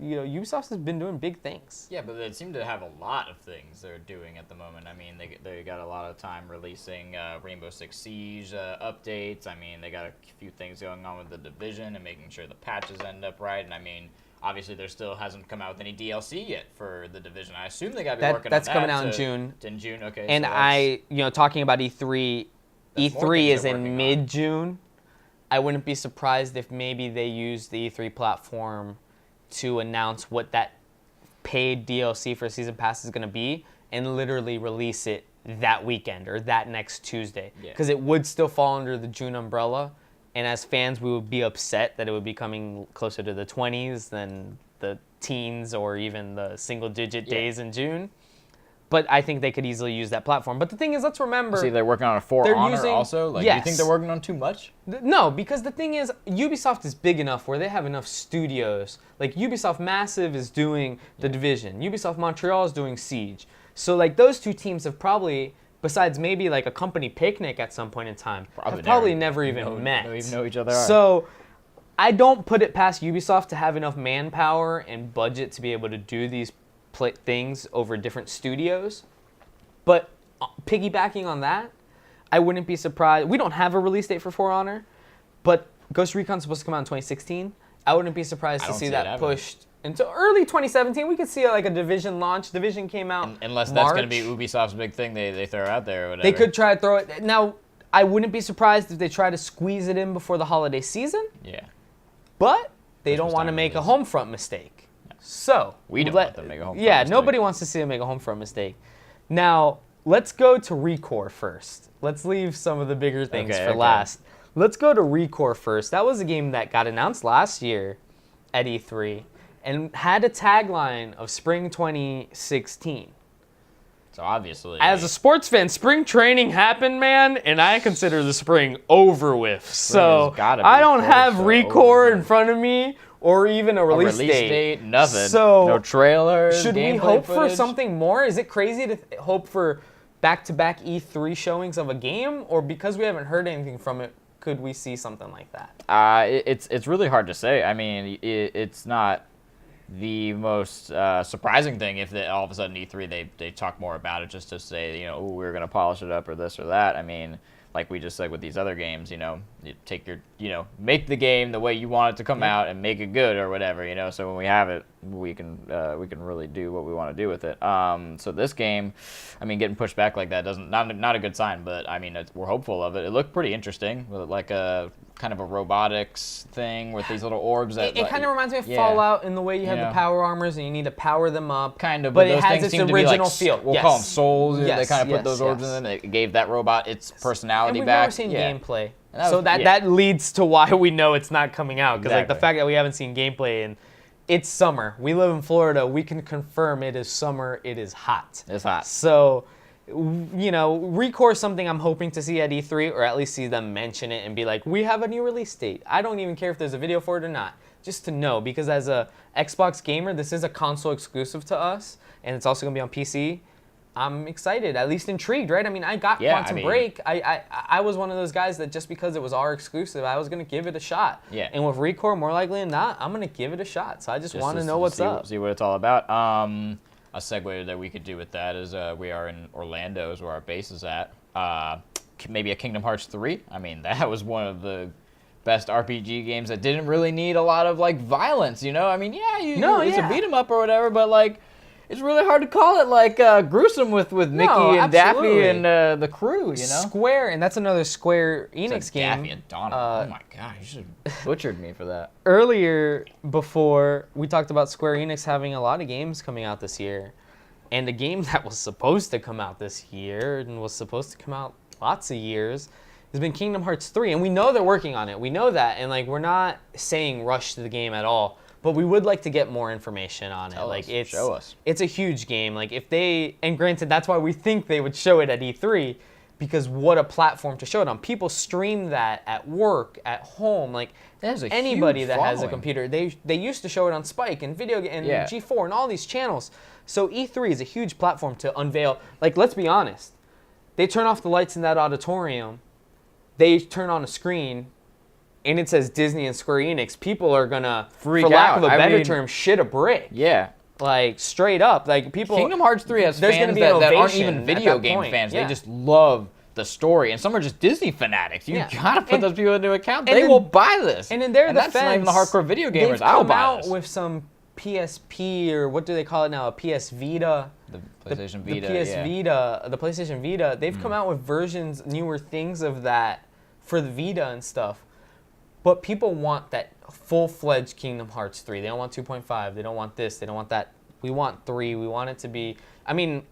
Speaker 1: Ubisoft has been doing big things.
Speaker 2: Yeah, but they seem to have a lot of things they're doing at the moment. I mean, they got a lot of time releasing Rainbow Six Siege updates. I mean, they got a few things going on with The Division and making sure the patches end up right. And I mean, obviously there still hasn't come out with any DLC yet for The Division. I assume they got to be working on that.
Speaker 1: That's coming out in June.
Speaker 2: In June, okay.
Speaker 1: And
Speaker 2: so
Speaker 1: talking about E3, E3 is in mid-June. I wouldn't be surprised if maybe they use the E3 platform to announce what that paid DLC for Season Pass is going to be and literally release it that weekend or that next Tuesday,
Speaker 2: Yeah.
Speaker 1: because it would still fall under the June umbrella. And as fans, we would be upset that it would be coming closer to the 20s than the teens or even the single-digit days in June. But I think they could easily use that platform. But the thing is, let's remember...
Speaker 2: See, they're working on a For
Speaker 1: they're
Speaker 2: Honor
Speaker 1: using-
Speaker 2: also? Like, do you think they're working on too much?
Speaker 1: No, because the thing is, Ubisoft is big enough where they have enough studios. Like, Ubisoft Massive is doing The Division. Ubisoft Montreal is doing Siege. So, like, those two teams have probably, besides maybe, like, a company picnic at some point in time, probably never even met.
Speaker 2: Don't even know each other.
Speaker 1: So, I don't put it past Ubisoft to have enough manpower and budget to be able to do these things over different studios. But piggybacking on that, I wouldn't be surprised. We don't have a release date for For Honor, but Ghost Recon's supposed to come out in 2016. I wouldn't be surprised to see that pushed into early 2017. We could see like a Division launch. Division came out
Speaker 2: unless
Speaker 1: March.
Speaker 2: that's going to be Ubisoft's big thing they throw out there or whatever.
Speaker 1: They could try to throw it. Now, I wouldn't be surprised if they try to squeeze it in before the holiday season.
Speaker 2: Yeah.
Speaker 1: But they
Speaker 2: Christmas
Speaker 1: don't want to
Speaker 2: time
Speaker 1: make a
Speaker 2: release.
Speaker 1: Homefront mistake. So
Speaker 2: We don't want them to make a Homefront
Speaker 1: Yeah,
Speaker 2: mistake.
Speaker 1: nobody wants to see them make a Homefront mistake. Now, let's go to Recore first. Let's leave some of the bigger things for last. Let's go to Recore first. That was a game that got announced last year at E3 and had a tagline of Spring 2016.
Speaker 2: So obviously,
Speaker 1: As a sports fan, spring training happened, man, and I consider the spring over with. So
Speaker 2: gotta be
Speaker 1: I don't
Speaker 2: close
Speaker 1: have
Speaker 2: to
Speaker 1: Recore
Speaker 2: over.
Speaker 1: in front of me or even a release
Speaker 2: date, nothing.
Speaker 1: So
Speaker 2: no trailers.
Speaker 1: should we
Speaker 2: gameplay
Speaker 1: hope for
Speaker 2: footage?
Speaker 1: something more? Is it crazy to hope for back-to-back E3 showings of a game, or because we haven't heard anything from it, could we see something like that?
Speaker 2: It's really hard to say. I mean, it's not the most surprising thing if all of a sudden E3 they talk more about it just to say, you know, ooh, we're gonna polish it up or this or that. I mean, like we just said with these other games, you know, you take your, you know, make the game the way you want it to come out and make it good or whatever, you know. So when we have it, we can really do what we want to do with it. So this game, I mean, getting pushed back like that not a good sign, but I mean, we're hopeful of it. It looked pretty interesting, with like a kind of a robotics thing with these little orbs. That
Speaker 1: It kind of reminds me of Fallout in the way you have the power armors and you need to power them up.
Speaker 2: Kind of,
Speaker 1: but
Speaker 2: those
Speaker 1: it has
Speaker 2: things
Speaker 1: its
Speaker 2: seem to be
Speaker 1: original
Speaker 2: like,
Speaker 1: feel.
Speaker 2: We'll call them souls.
Speaker 1: Yes,
Speaker 2: They kind of put those orbs in them. It gave that robot its personality
Speaker 1: and we've
Speaker 2: back.
Speaker 1: never seen gameplay.
Speaker 2: So
Speaker 1: that leads to why we know it's not coming out. Because like the
Speaker 2: Exactly.
Speaker 1: fact that we haven't seen gameplay and it's summer. We live in Florida. We can confirm it is summer. It is hot.
Speaker 2: It's hot.
Speaker 1: So, you know, Recore is something I'm hoping to see at E3, or at least see them mention it and be like, we have a new release date. I don't even care if there's a video for it or not. Just to know, because as a Xbox gamer, this is a console exclusive to us, and it's also going to be on PC. I'm excited, at least intrigued, right? I mean, I got Quantum Break. I was one of those guys that just because it was our exclusive, I was going to give it a shot.
Speaker 2: Yeah.
Speaker 1: And with Recore, more likely than not, I'm going to give it a shot. So I just want to know what's up.
Speaker 2: See what it's all about. A segue that we could do with that is we are in Orlando, is where our base is at. Maybe a Kingdom Hearts 3. I mean, that was one of the best RPG games that didn't really need a lot of like violence, you know? I mean, it's a beat 'em up or whatever, but like it's really hard to call it like gruesome with Mickey and Daffy and the crew, you know?
Speaker 1: Square, and that's another Square Enix game.
Speaker 2: Daffy and Donna. Oh my god, you should have butchered me for that.
Speaker 1: Earlier, before, we talked about Square Enix having a lot of games coming out this year. And a game that was supposed to come out this year and was supposed to come out lots of years has been Kingdom Hearts 3. And we know they're working on it. We know that. And like, we're not saying rush to the game at all. But we would like to get more information on it. Like,
Speaker 2: show us.
Speaker 1: It's a huge game. Like, if they, and granted, that's why we think they would show it at E3, because what a platform to show it on. People stream that at work, at home. Like, anybody that has a computer, they used to show it on Spike and G4 and all these channels. So E3 is a huge platform to unveil. Like, let's be honest. They turn off the lights in that auditorium. They turn on a screen, and it says Disney and Square Enix. People are gonna,
Speaker 2: freak
Speaker 1: for lack of
Speaker 2: out.
Speaker 1: a better term, shit a brick.
Speaker 2: Yeah.
Speaker 1: Like, straight up. Like, people.
Speaker 2: Kingdom Hearts 3 has
Speaker 1: there's
Speaker 2: fans
Speaker 1: gonna be an
Speaker 2: that aren't
Speaker 1: ovation
Speaker 2: even
Speaker 1: at
Speaker 2: video
Speaker 1: that
Speaker 2: game
Speaker 1: point.
Speaker 2: fans.
Speaker 1: Yeah.
Speaker 2: They just love the story, and some are just Disney fanatics. You gotta put those people into account.
Speaker 1: and
Speaker 2: They
Speaker 1: then-
Speaker 2: will buy this.
Speaker 1: And in their
Speaker 2: and that's
Speaker 1: defense,
Speaker 2: not even the hardcore video gamers.
Speaker 1: they've
Speaker 2: I'll
Speaker 1: come
Speaker 2: buy
Speaker 1: out
Speaker 2: this.
Speaker 1: with some PSP, or what do they call it now? A PS Vita.
Speaker 2: The PlayStation Vita.
Speaker 1: The PS Vita, the PlayStation Vita. They've come out with versions, newer things of that for the Vita and stuff. But people want that full-fledged Kingdom Hearts 3. They don't want 2.5. They don't want this. They don't want that. We want 3. We want it to be. I mean,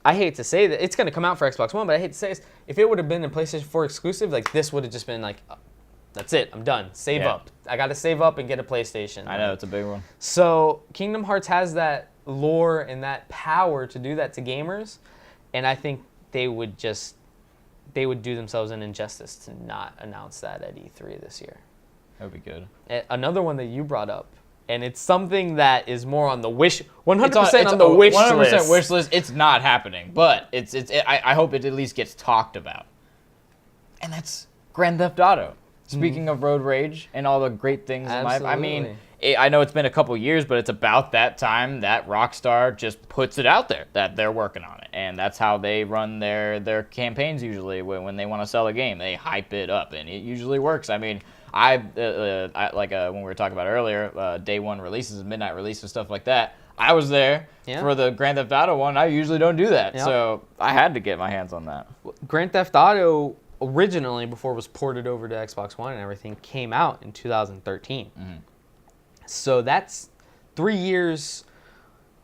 Speaker 1: I hate to say that it's going to come out for Xbox One, but I hate to say this. If it would have been a PlayStation 4 exclusive, like this would have just been like, that's it. I'm done. Save up. I got to save up and get a PlayStation.
Speaker 2: I know, it's a big one.
Speaker 1: So Kingdom Hearts has that lore and that power to do that to gamers, and I think they would do themselves an injustice to not announce that at E3 this year.
Speaker 2: That would be good.
Speaker 1: Another one that you brought up, and it's something that is more on the 100%
Speaker 2: It's
Speaker 1: on the wish
Speaker 2: 100%
Speaker 1: list.
Speaker 2: wish list. It's not happening, but I hope it at least gets talked about. And that's Grand Theft Auto. Speaking of road rage and all the great things in life, I mean, I know it's been a couple years, but it's about that time that Rockstar just puts it out there that they're working on it, and that's how they run their campaigns usually. When they want to sell a game, they hype it up, and it usually works. I mean, I when we were talking about earlier, day one releases, midnight releases, stuff like that. I was there for the Grand Theft Auto one. I usually don't do that, so I had to get my hands on that.
Speaker 1: Grand Theft Auto originally, before it was ported over to Xbox One and everything, came out in 2013. So that's 3 years,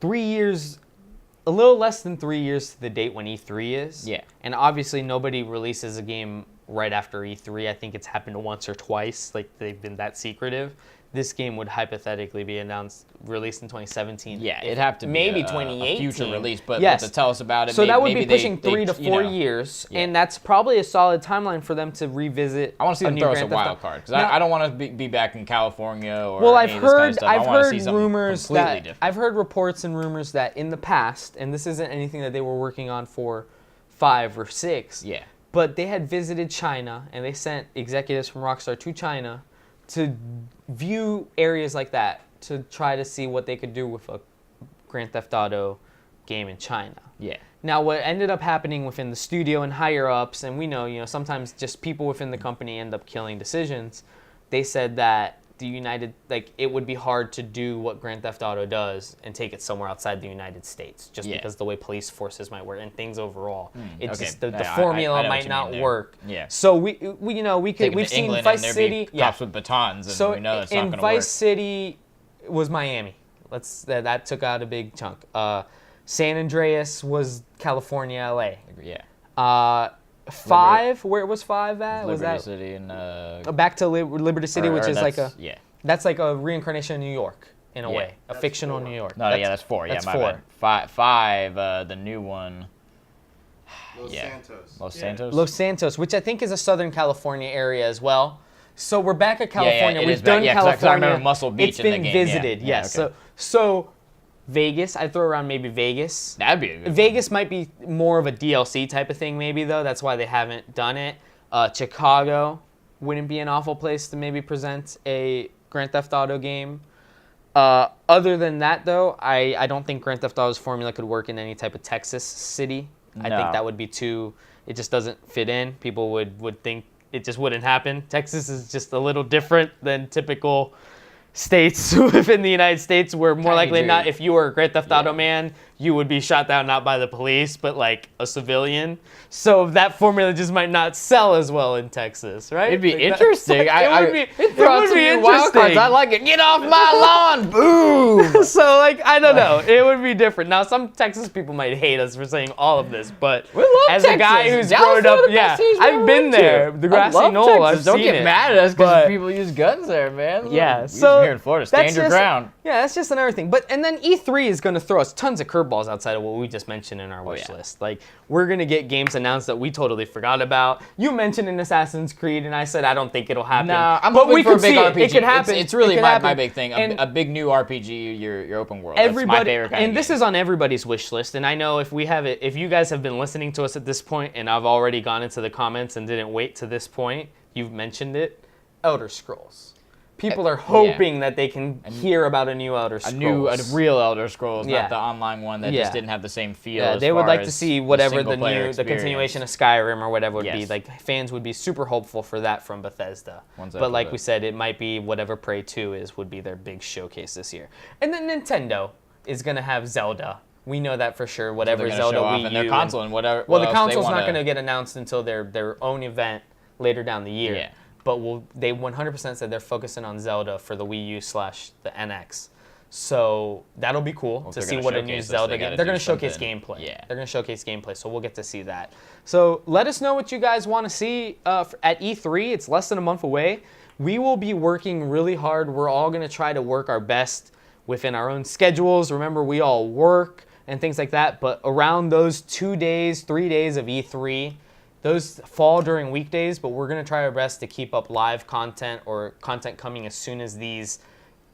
Speaker 1: a little less than 3 years to the date when E3 is.
Speaker 2: Yeah.
Speaker 1: And obviously nobody releases a game right after E3. I think it's happened once or twice. Like, they've been that secretive. This game would hypothetically be released in 2017.
Speaker 2: Yeah, it'd have to be
Speaker 1: maybe
Speaker 2: a
Speaker 1: 2018.
Speaker 2: future release, but
Speaker 1: Yes.
Speaker 2: to tell us about it.
Speaker 1: So that would be
Speaker 2: maybe
Speaker 1: pushing
Speaker 2: they,
Speaker 1: 3 to 4 years, and that's probably a solid timeline for them to revisit.
Speaker 2: I want to see them
Speaker 1: new
Speaker 2: throw us a
Speaker 1: Grand Theft
Speaker 2: wild
Speaker 1: Auto.
Speaker 2: card because
Speaker 1: Now-
Speaker 2: I don't want to be back in California or
Speaker 1: Well,
Speaker 2: any of this kind of stuff. I want to see something
Speaker 1: rumors
Speaker 2: completely
Speaker 1: that
Speaker 2: different.
Speaker 1: I've heard reports and rumors that in the past, and this isn't anything that they were working on for 5 or 6.
Speaker 2: Yeah.
Speaker 1: But they had visited China, and they sent executives from Rockstar to China to view areas like that to try to see what they could do with a Grand Theft Auto game in China.
Speaker 2: Yeah.
Speaker 1: Now, what ended up happening within the studio and higher ups, and we know, sometimes just people within the company end up killing decisions. They said that it would be hard to do what Grand Theft Auto does and take it somewhere outside the United States, just because the way police forces might work and things overall. The formula might not work.
Speaker 2: Yeah.
Speaker 1: So we've seen
Speaker 2: England
Speaker 1: Vice
Speaker 2: and
Speaker 1: City.
Speaker 2: cops with batons, and
Speaker 1: So
Speaker 2: we know that's not
Speaker 1: in
Speaker 2: going to work.
Speaker 1: Vice City was Miami. That took out a big chunk. San Andreas was California, LA.
Speaker 2: Yeah.
Speaker 1: 5, where was 5 at?
Speaker 2: Liberty
Speaker 1: Was that
Speaker 2: City and
Speaker 1: back to Liberty City, which is like
Speaker 2: yeah.
Speaker 1: that's like a reincarnation of New York in a way, a fictional New York.
Speaker 2: No, that's 4.
Speaker 1: That's
Speaker 2: yeah, my
Speaker 1: 4.
Speaker 2: bad. 5. The new one.
Speaker 4: Santos.
Speaker 2: Los Santos.
Speaker 1: Los Santos, which I think is a Southern California area as well. So we're back at California.
Speaker 2: it
Speaker 1: We've
Speaker 2: is back.
Speaker 1: done
Speaker 2: Yeah, 'cause I
Speaker 1: California.
Speaker 2: remember Muscle Beach
Speaker 1: It's
Speaker 2: in the
Speaker 1: been
Speaker 2: game, yeah.
Speaker 1: visited.
Speaker 2: Yeah,
Speaker 1: Yes.
Speaker 2: okay.
Speaker 1: So Vegas, I'd throw around maybe Vegas.
Speaker 2: That'd be a good one.
Speaker 1: Vegas might be more of a DLC type of thing, maybe, though. That's why they haven't done it. Chicago wouldn't be an awful place to maybe present a Grand Theft Auto game. Other than that, though, I don't think Grand Theft Auto's formula could work in any type of Texas city. I
Speaker 2: No.
Speaker 1: think that would be too... It just doesn't fit in. People would think it just wouldn't happen. Texas is just a little different than typical states within the United States, where more likely than not, if you were a Grand Theft Auto man, you would be shot down not by the police, but like a civilian. So that formula just might not sell as well in Texas, right?
Speaker 2: It'd be
Speaker 1: Like
Speaker 2: interesting.
Speaker 1: it would be interesting.
Speaker 2: I like it. Get off my lawn! Boom!
Speaker 1: So I don't know. It would be different. Now some Texas people might hate us for saying all of this, but
Speaker 2: We love
Speaker 1: as a guy
Speaker 2: Texas.
Speaker 1: who's
Speaker 2: Dallas
Speaker 1: grown up,
Speaker 2: one of the best cities we
Speaker 1: I've
Speaker 2: ever
Speaker 1: been
Speaker 2: went to.
Speaker 1: there. The grassy
Speaker 2: I love
Speaker 1: knoll,
Speaker 2: Texas.
Speaker 1: I've
Speaker 2: Don't
Speaker 1: seen
Speaker 2: get
Speaker 1: it.
Speaker 2: mad at us
Speaker 1: But-
Speaker 2: because people use guns there, man.
Speaker 1: Yeah,
Speaker 2: Use
Speaker 1: so
Speaker 2: them here in Florida, stand your ground.
Speaker 1: Yeah, that's just another thing. And then E3 is going to throw us tons of curveballs outside of what we just mentioned in our wish list. Like, we're going to get games announced that we totally forgot about. You mentioned an Assassin's Creed, and I said I don't think it'll happen.
Speaker 2: No, I'm
Speaker 1: but
Speaker 2: hoping
Speaker 1: we
Speaker 2: for a
Speaker 1: could
Speaker 2: big
Speaker 1: see
Speaker 2: RPG.
Speaker 1: It could happen.
Speaker 2: It's really
Speaker 1: It could
Speaker 2: my
Speaker 1: happen.
Speaker 2: big thing.
Speaker 1: And
Speaker 2: A big new RPG, your open world. That's my
Speaker 1: everybody,
Speaker 2: favorite kind
Speaker 1: and
Speaker 2: of
Speaker 1: this
Speaker 2: game.
Speaker 1: is on everybody's wish list. And I know if you guys have been listening to us at this point, and I've already gone into the comments and didn't wait to this point, you've mentioned it. Elder Scrolls. People are hoping that they can hear about a new Elder Scrolls.
Speaker 2: A real Elder Scrolls,
Speaker 1: Yeah.
Speaker 2: not the online one that
Speaker 1: Yeah.
Speaker 2: just didn't have the same feel.
Speaker 1: Yeah,
Speaker 2: as
Speaker 1: they would
Speaker 2: far
Speaker 1: like to
Speaker 2: as
Speaker 1: see whatever the
Speaker 2: single-player
Speaker 1: continuation of
Speaker 2: experience.
Speaker 1: Skyrim or whatever would be.
Speaker 2: Yes.
Speaker 1: Like, fans would be super hopeful for that from Bethesda.
Speaker 2: One's
Speaker 1: But
Speaker 2: after
Speaker 1: like
Speaker 2: that.
Speaker 1: we said, it might be whatever Prey 2 would be their big showcase this year. And then Nintendo is going to have Zelda. We know that for sure. Whatever
Speaker 2: They're gonna
Speaker 1: Zelda
Speaker 2: show off
Speaker 1: Wii
Speaker 2: in their
Speaker 1: U
Speaker 2: console and whatever.
Speaker 1: Well, the
Speaker 2: else they
Speaker 1: console's not
Speaker 2: wanna-
Speaker 1: going to get announced until their own event later down the year.
Speaker 2: Yeah.
Speaker 1: But they 100% said they're focusing on Zelda for the Wii U / the NX. So that'll be cool to
Speaker 2: they're
Speaker 1: see
Speaker 2: gonna
Speaker 1: what a new
Speaker 2: showcase us,
Speaker 1: Zelda
Speaker 2: they
Speaker 1: game.
Speaker 2: gotta
Speaker 1: They're
Speaker 2: do
Speaker 1: going to showcase
Speaker 2: something.
Speaker 1: gameplay.
Speaker 2: Yeah.
Speaker 1: They're going to showcase gameplay, so we'll get to see that. So let us know what you guys want to see at E3. It's less than a month away. We will be working really hard. We're all going to try to work our best within our own schedules. Remember, we all work and things like that, but around those 2 days, 3 days of E3, those fall during weekdays, but we're going to try our best to keep up live content or content coming as soon as these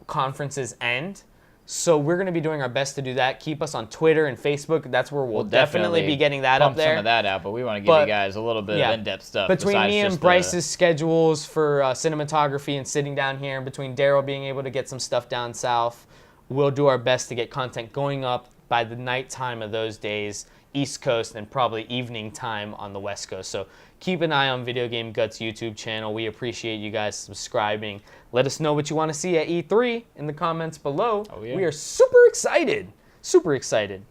Speaker 1: conferences end. So we're going to be doing our best to do that. Keep us on Twitter and Facebook. That's where we'll definitely be getting that up
Speaker 2: pump
Speaker 1: there.
Speaker 2: some of that out, but we want to give
Speaker 1: But,
Speaker 2: you guys a little bit of in-depth stuff.
Speaker 1: Between
Speaker 2: besides
Speaker 1: me and
Speaker 2: just
Speaker 1: Bryce's schedules for cinematography and sitting down here, and between Daryl being able to get some stuff down south, we'll do our best to get content going up by the nighttime of those days, East Coast, and probably evening time on the West Coast. So keep an eye on Video Game Guts YouTube channel. We appreciate you guys subscribing. Let us know what you want to see at E3 in the comments below.
Speaker 2: Oh, yeah.
Speaker 1: We are super excited. Super excited.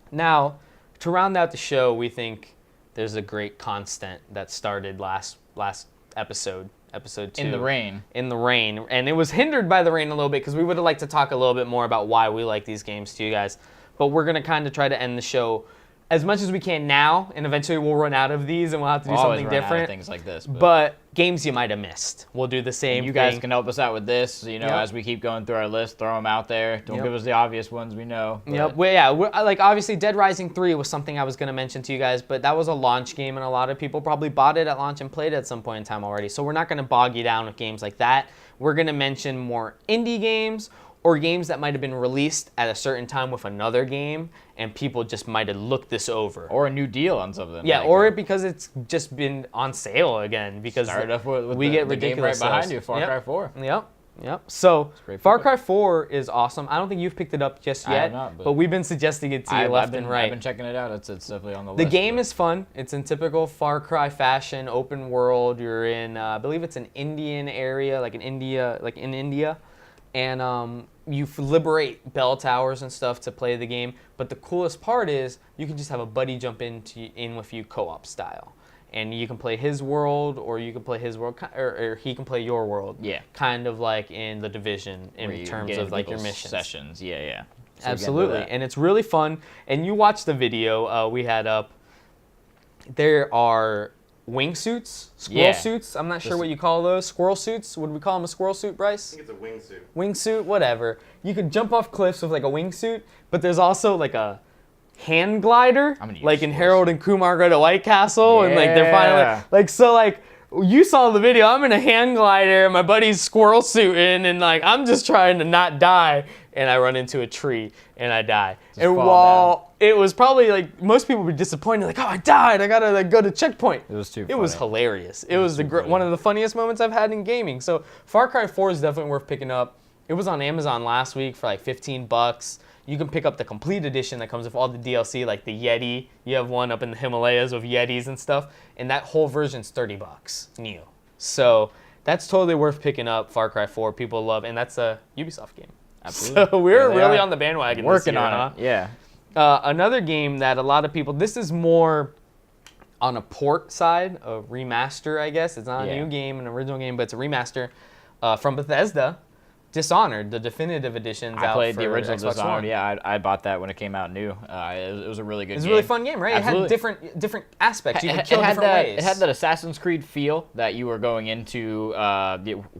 Speaker 1: Now, to round out the show, we think there's a great constant that started last episode 2.
Speaker 2: In the rain.
Speaker 1: In the rain. And it was hindered by the rain a little bit because we would have liked to talk a little bit more about why we like these games to you guys. But we're going to kind of try to end the show as much as we can now, and eventually we'll run out of these and we'll have to do something different.
Speaker 2: Things like this.
Speaker 1: But games you might have missed. We'll do the same
Speaker 2: You
Speaker 1: thing.
Speaker 2: guys can help us out with this, as we keep going through our list, throw them out there. Don't give us the obvious ones we know.
Speaker 1: Yep. Well, like obviously Dead Rising 3 was something I was going to mention to you guys, but that was a launch game and a lot of people probably bought it at launch and played it at some point in time already. So we're not going to bog you down with games like that. We're going to mention more indie games or games that might have been released at a certain time with another game and people just might have looked this over.
Speaker 2: Or a new deal on something.
Speaker 1: Yeah, or because it's just been on sale again because
Speaker 2: Start off with
Speaker 1: we get
Speaker 2: the
Speaker 1: ridiculous
Speaker 2: game right behind
Speaker 1: sales.
Speaker 2: you, Far Cry 4.
Speaker 1: Yep. So
Speaker 2: great
Speaker 1: Far
Speaker 2: pickup.
Speaker 1: Cry 4 is awesome. I don't think you've picked it up just
Speaker 2: I
Speaker 1: yet,
Speaker 2: have not,
Speaker 1: but we've been suggesting it to you left and right.
Speaker 2: I've been checking it out. It's definitely on the
Speaker 1: The
Speaker 2: list.
Speaker 1: game is fun. It's in typical Far Cry fashion, open world. You're in, I believe it's an Indian area, like in India, and you liberate bell towers and stuff to play the game. But the coolest part is you can just have a buddy jump in with you co-op style, and you can play his world, or you can play his world, or he can play your world.
Speaker 2: Yeah.
Speaker 1: Kind of like in The Division
Speaker 2: Where
Speaker 1: in
Speaker 2: you
Speaker 1: terms
Speaker 2: get
Speaker 1: of
Speaker 2: into
Speaker 1: like your
Speaker 2: people's
Speaker 1: missions.
Speaker 2: Sessions. Yeah. So we get into
Speaker 1: Absolutely,
Speaker 2: that.
Speaker 1: and it's really fun. And you watched the video we had up. There are wingsuits, squirrel suits. I'm not sure what you call those. Squirrel suits. Would we call them a squirrel suit, Bryce?
Speaker 5: I think it's a wingsuit.
Speaker 1: Wingsuit, whatever. You can jump off cliffs with like a wingsuit, but there's also like a hand glider,
Speaker 2: I'm gonna use
Speaker 1: like in
Speaker 2: squirrel
Speaker 1: Harold and Kumar Go to White Castle, and like they're finally
Speaker 2: Yeah.
Speaker 1: like so like. You saw the video. I'm in a hand glider. My buddy's squirrel suiting, and like I'm just trying to not die, and I run into a tree and I die. And
Speaker 2: fall
Speaker 1: while it was probably like most people were disappointed, like, oh, I died. I gotta like go to checkpoint.
Speaker 2: It was too
Speaker 1: It was
Speaker 2: funny.
Speaker 1: hilarious. It was one of the funniest moments I've had in gaming. So Far Cry 4 is definitely worth picking up. It was on Amazon last week for like $15. You can pick up the complete edition that comes with all the DLC, like the Yeti. You have one up in the Himalayas with Yetis and stuff, and that whole version's $30 new. So that's totally worth picking up. Far Cry 4, people love, and that's a Ubisoft game.
Speaker 2: Absolutely.
Speaker 1: So we're
Speaker 2: Yeah, they
Speaker 1: really
Speaker 2: are
Speaker 1: on the bandwagon.
Speaker 2: Working
Speaker 1: this year,
Speaker 2: on
Speaker 1: huh?
Speaker 2: it. Yeah.
Speaker 1: Another game that a lot of people, this is more on a port side, a remaster, I guess. It's not a new game, an original game, but it's a remaster from Bethesda. Dishonored, the definitive editions
Speaker 2: I
Speaker 1: out
Speaker 2: played
Speaker 1: for
Speaker 2: the original
Speaker 1: Xbox
Speaker 2: Dishonored.
Speaker 1: One.
Speaker 2: Yeah, I bought that when it came out new. It was a really good game.
Speaker 1: It's a really fun game, right?
Speaker 2: Absolutely.
Speaker 1: It had different aspects. You could
Speaker 2: It
Speaker 1: kill
Speaker 2: had
Speaker 1: different
Speaker 2: that,
Speaker 1: ways.
Speaker 2: It had that Assassin's Creed feel that you were going into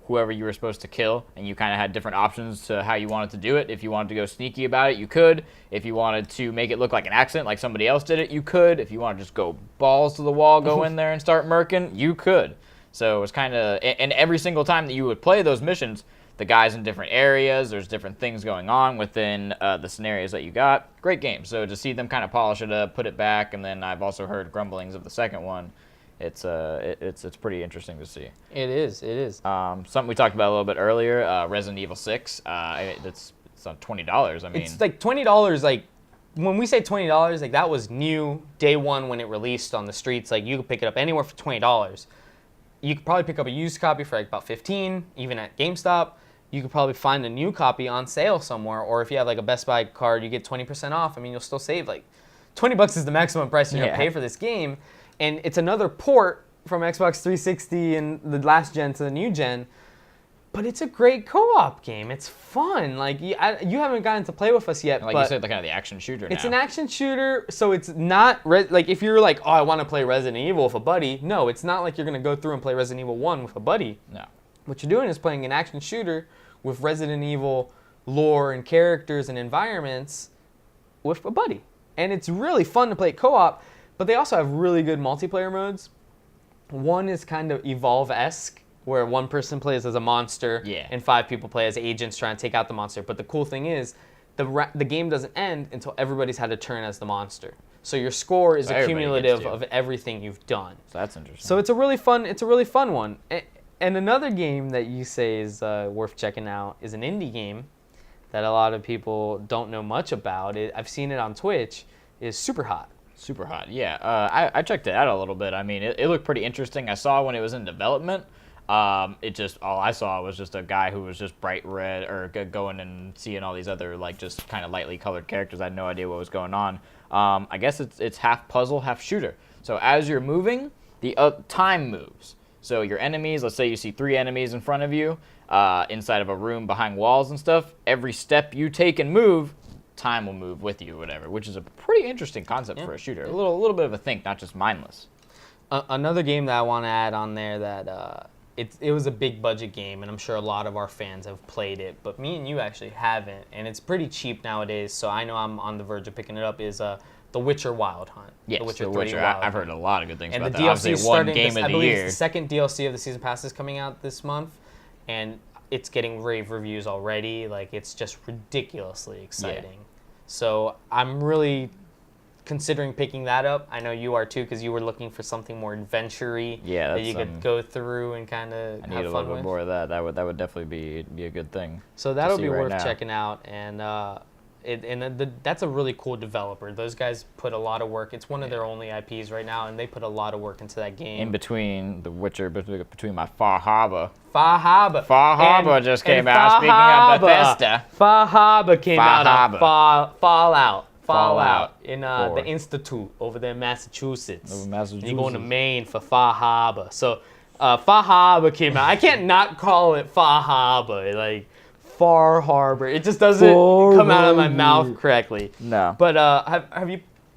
Speaker 2: whoever you were supposed to kill, and you kind of had different options to how you wanted to do it. If you wanted to go sneaky about it, you could. If you wanted to make it look like an accident, like somebody else did it, you could. If you wanted to just go balls to the wall, go in there and start murking, you could. So it was kind of, and every single time that you would play those missions, the guys in different areas, there's different things going on within the scenarios that you got. Great game. So to see them kind of polish it up, put it back, and then I've also heard grumblings of the second one. It's pretty interesting to see.
Speaker 1: It is.
Speaker 2: Something we talked about a little bit earlier, Resident Evil 6. It's on $20. I mean,
Speaker 1: It's like $20. Like when we say $20, like that was new day one when it released on the streets. Like you could pick it up anywhere for $20. You could probably pick up a used copy for like about $15, even at GameStop. You could probably find a new copy on sale somewhere, or if you have like a Best Buy card, you get 20% off. I mean, you'll still save like $20 is the maximum price you're gonna pay for this game, and it's another port from Xbox 360 and the last gen to the new gen. But it's a great co-op game. It's fun. Like you haven't gotten to play with us yet.
Speaker 2: Like
Speaker 1: but
Speaker 2: you said, kind of the action shooter.
Speaker 1: It's
Speaker 2: now.
Speaker 1: an action shooter, so it's not like if you're like, oh, I want to play Resident Evil with a buddy. No, it's not like you're gonna go through and play Resident Evil 1 with a buddy.
Speaker 2: No.
Speaker 1: What you're doing is playing an action shooter with Resident Evil lore and characters and environments with a buddy, and it's really fun to play co-op. But they also have really good multiplayer modes. One is kind of Evolve-esque, where one person plays as a monster and 5 people play as agents trying to take out the monster. But the cool thing is, the game doesn't end until everybody's had a turn as the monster. So your score is accumulative of everything you've done.
Speaker 2: So that's interesting.
Speaker 1: So it's a really fun one. And another game that you say is worth checking out is an indie game that a lot of people don't know much about. I've seen it on Twitch. Is Super Hot.
Speaker 2: Super Hot, yeah. I checked it out a little bit. I mean, it looked pretty interesting. I saw when it was in development. All I saw was just a guy who was just bright red, or going and seeing all these other like just kind of lightly colored characters. I had no idea what was going on. I guess it's half puzzle, half shooter. So as you're moving, the time moves. So your enemies, let's say you see 3 enemies in front of you, inside of a room behind walls and stuff. Every step you take and move, time will move with you, or whatever. Which is a pretty interesting concept for a shooter. A little bit of a think, not just mindless.
Speaker 1: Another game that I want to add on there that. It was a big budget game, and I'm sure a lot of our fans have played it, but me and you actually haven't, and it's pretty cheap nowadays, so I know I'm on the verge of picking it up, is The Witcher Wild Hunt.
Speaker 2: Yes,
Speaker 1: The Witcher
Speaker 2: The
Speaker 1: 3
Speaker 2: Witcher.
Speaker 1: Wild
Speaker 2: I've
Speaker 1: Hunt.
Speaker 2: heard a lot of good things
Speaker 1: and
Speaker 2: about
Speaker 1: the
Speaker 2: that.
Speaker 1: DLC
Speaker 2: Obviously,
Speaker 1: is
Speaker 2: one
Speaker 1: starting
Speaker 2: game of
Speaker 1: I
Speaker 2: the
Speaker 1: believe
Speaker 2: year.
Speaker 1: the second DLC of the Season Pass is coming out this month, and it's getting rave reviews already. Like, it's just ridiculously exciting. So I'm really considering picking that up. I know you are too, because you were looking for something more adventure-y that you could go through and kind of have fun with.
Speaker 2: I need a little bit more of that. That would definitely be a good thing.
Speaker 1: So that'll be worth checking out, and that's a really cool developer. Those guys put a lot of work. It's one of their only IPs right now, and they put a lot of work into that game.
Speaker 2: In between The Witcher, between my Far Harbor.
Speaker 1: Far Harbor
Speaker 2: just came out. Speaking of Bethesda.
Speaker 1: Far Harbor came out on Fallout in
Speaker 2: the
Speaker 1: the Institute over there in Massachusetts.
Speaker 2: Over Massachusetts.
Speaker 1: You're going to Maine for Far Harbor. So Far Harbor came out. I can't not call it Far Harbor. Like, Far Harbor. It just doesn't come out of my mouth correctly.
Speaker 2: No.
Speaker 1: But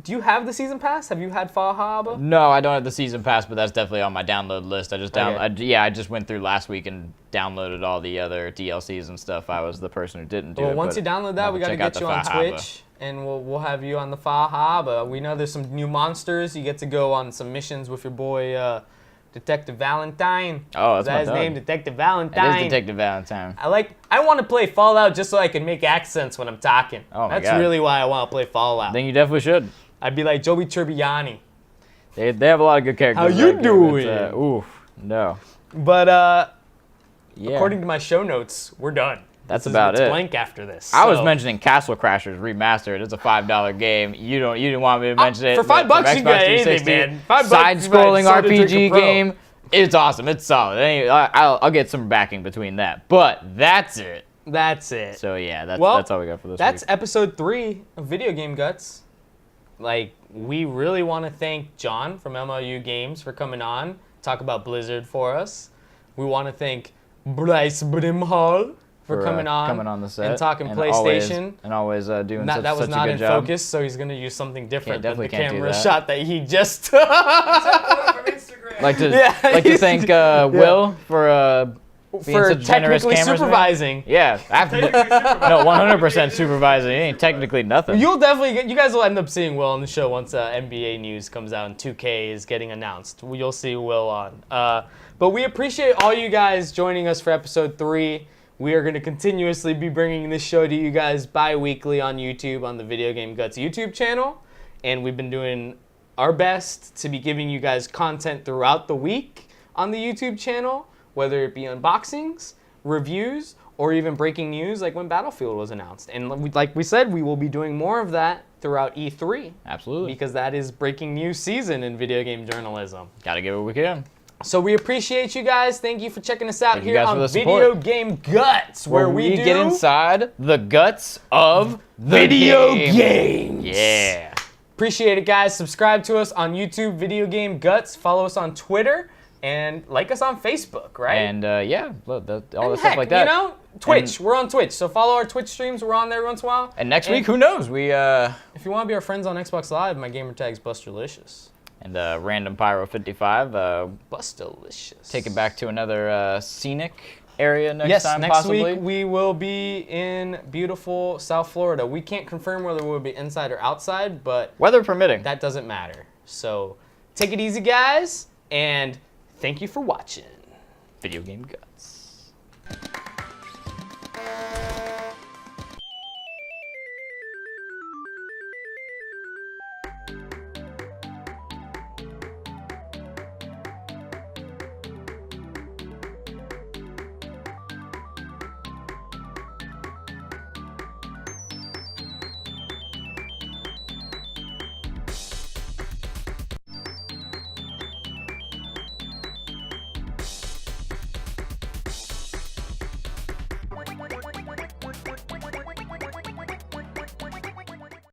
Speaker 1: do you have the season pass? Have you had Far Harbor?
Speaker 2: No, I don't have the season pass, but that's definitely on my download list. I just I just went through last week and downloaded all the other DLCs and stuff. I was the person who didn't do it.
Speaker 1: Well, once you download that, we got to get you on Twitch, and we'll have you on the Far Harbor. We know there's some new monsters. You get to go on some missions with your boy Detective Valentine.
Speaker 2: Oh, that's
Speaker 1: Is that his name, Detective Valentine?
Speaker 2: It is Detective Valentine.
Speaker 1: I want to play Fallout just so I can make accents when I'm talking.
Speaker 2: Oh my
Speaker 1: That's
Speaker 2: God.
Speaker 1: really why I want to play Fallout.
Speaker 2: Then you definitely should.
Speaker 1: I'd be like Joey Tribbiani.
Speaker 2: They have a lot of good characters.
Speaker 1: How you doing?
Speaker 2: Oof, no.
Speaker 1: But
Speaker 2: Yeah.
Speaker 1: according to my show notes, we're done.
Speaker 2: That's about
Speaker 1: it's
Speaker 2: it.
Speaker 1: blank after this.
Speaker 2: I was
Speaker 1: so-
Speaker 2: mentioning Castle Crashers Remastered. It's a $5 game. You didn't want me to mention it.
Speaker 1: For $5
Speaker 2: From
Speaker 1: you can get
Speaker 2: Xbox
Speaker 1: anything,
Speaker 2: 360.
Speaker 1: man. $5
Speaker 2: Side-scrolling
Speaker 1: you can buy Soda
Speaker 2: RPG
Speaker 1: Drinker Pro.
Speaker 2: game. It's awesome. It's solid. Anyway, I'll get some backing between that. But that's it.
Speaker 1: That's it.
Speaker 2: So yeah, that's all we got for this
Speaker 1: That's
Speaker 2: week.
Speaker 1: episode 3 of Video Game Guts. Like, we really want to thank John from MLU Games for coming on, talk about Blizzard for us. We want to thank Bryce Brimhall for coming on
Speaker 2: the set
Speaker 1: and talking
Speaker 2: and
Speaker 1: PlayStation.
Speaker 2: always doing
Speaker 1: That was
Speaker 2: such
Speaker 1: not
Speaker 2: a
Speaker 1: in
Speaker 2: good job.
Speaker 1: focus, so he's going to use something different than the
Speaker 2: definitely can't do
Speaker 1: camera
Speaker 2: that.
Speaker 1: shot that he just
Speaker 4: From Instagram.
Speaker 2: Like to
Speaker 1: Yeah,
Speaker 2: thank Will for being
Speaker 1: for
Speaker 2: such a generous
Speaker 1: technically
Speaker 2: cameraman.
Speaker 1: supervising.
Speaker 2: Yeah, no, 100% supervising. It ain't technically nothing.
Speaker 1: You'll definitely you guys will end up seeing Will on the show once NBA news comes out and 2K is getting announced. You'll see Will on. But we appreciate all you guys joining us for episode 3. We are going to continuously be bringing this show to you guys bi-weekly on YouTube on the Video Game Guts YouTube channel. And we've been doing our best to be giving you guys content throughout the week on the YouTube channel, whether it be unboxings, reviews, or even breaking news like when Battlefield was announced. And like we said, we will be doing more of that throughout E3.
Speaker 2: Absolutely.
Speaker 1: Because that is breaking news season in video game journalism.
Speaker 2: Gotta give it what we can.
Speaker 1: So we appreciate you guys. Thank you for checking us out
Speaker 2: Thank you
Speaker 1: here
Speaker 2: guys
Speaker 1: on
Speaker 2: for the
Speaker 1: Video
Speaker 2: support.
Speaker 1: Game Guts, where we
Speaker 2: get inside the guts of the
Speaker 1: video
Speaker 2: game.
Speaker 1: games.
Speaker 2: Yeah.
Speaker 1: Appreciate it, guys. Subscribe to us on YouTube, Video Game Guts. Follow us on Twitter And like us on Facebook, right?
Speaker 2: And yeah, look, all the
Speaker 1: And
Speaker 2: stuff
Speaker 1: heck,
Speaker 2: like that.
Speaker 1: You know, Twitch. We're on Twitch, so follow our Twitch streams. We're on there once in a while.
Speaker 2: And next week, who knows? We
Speaker 1: If you want to be our friends on Xbox Live, my gamer tag's Busterlicious.
Speaker 2: and Random Pyro 55.
Speaker 1: Busterlicious.
Speaker 2: Take it back to another scenic area next
Speaker 1: Yes,
Speaker 2: time,
Speaker 1: next
Speaker 2: possibly.
Speaker 1: week we will be in beautiful South Florida. We can't confirm whether we'll be inside or outside, but
Speaker 2: Weather permitting.
Speaker 1: that doesn't matter. So take it easy, guys, and thank you for watching.
Speaker 2: Video Game Guts.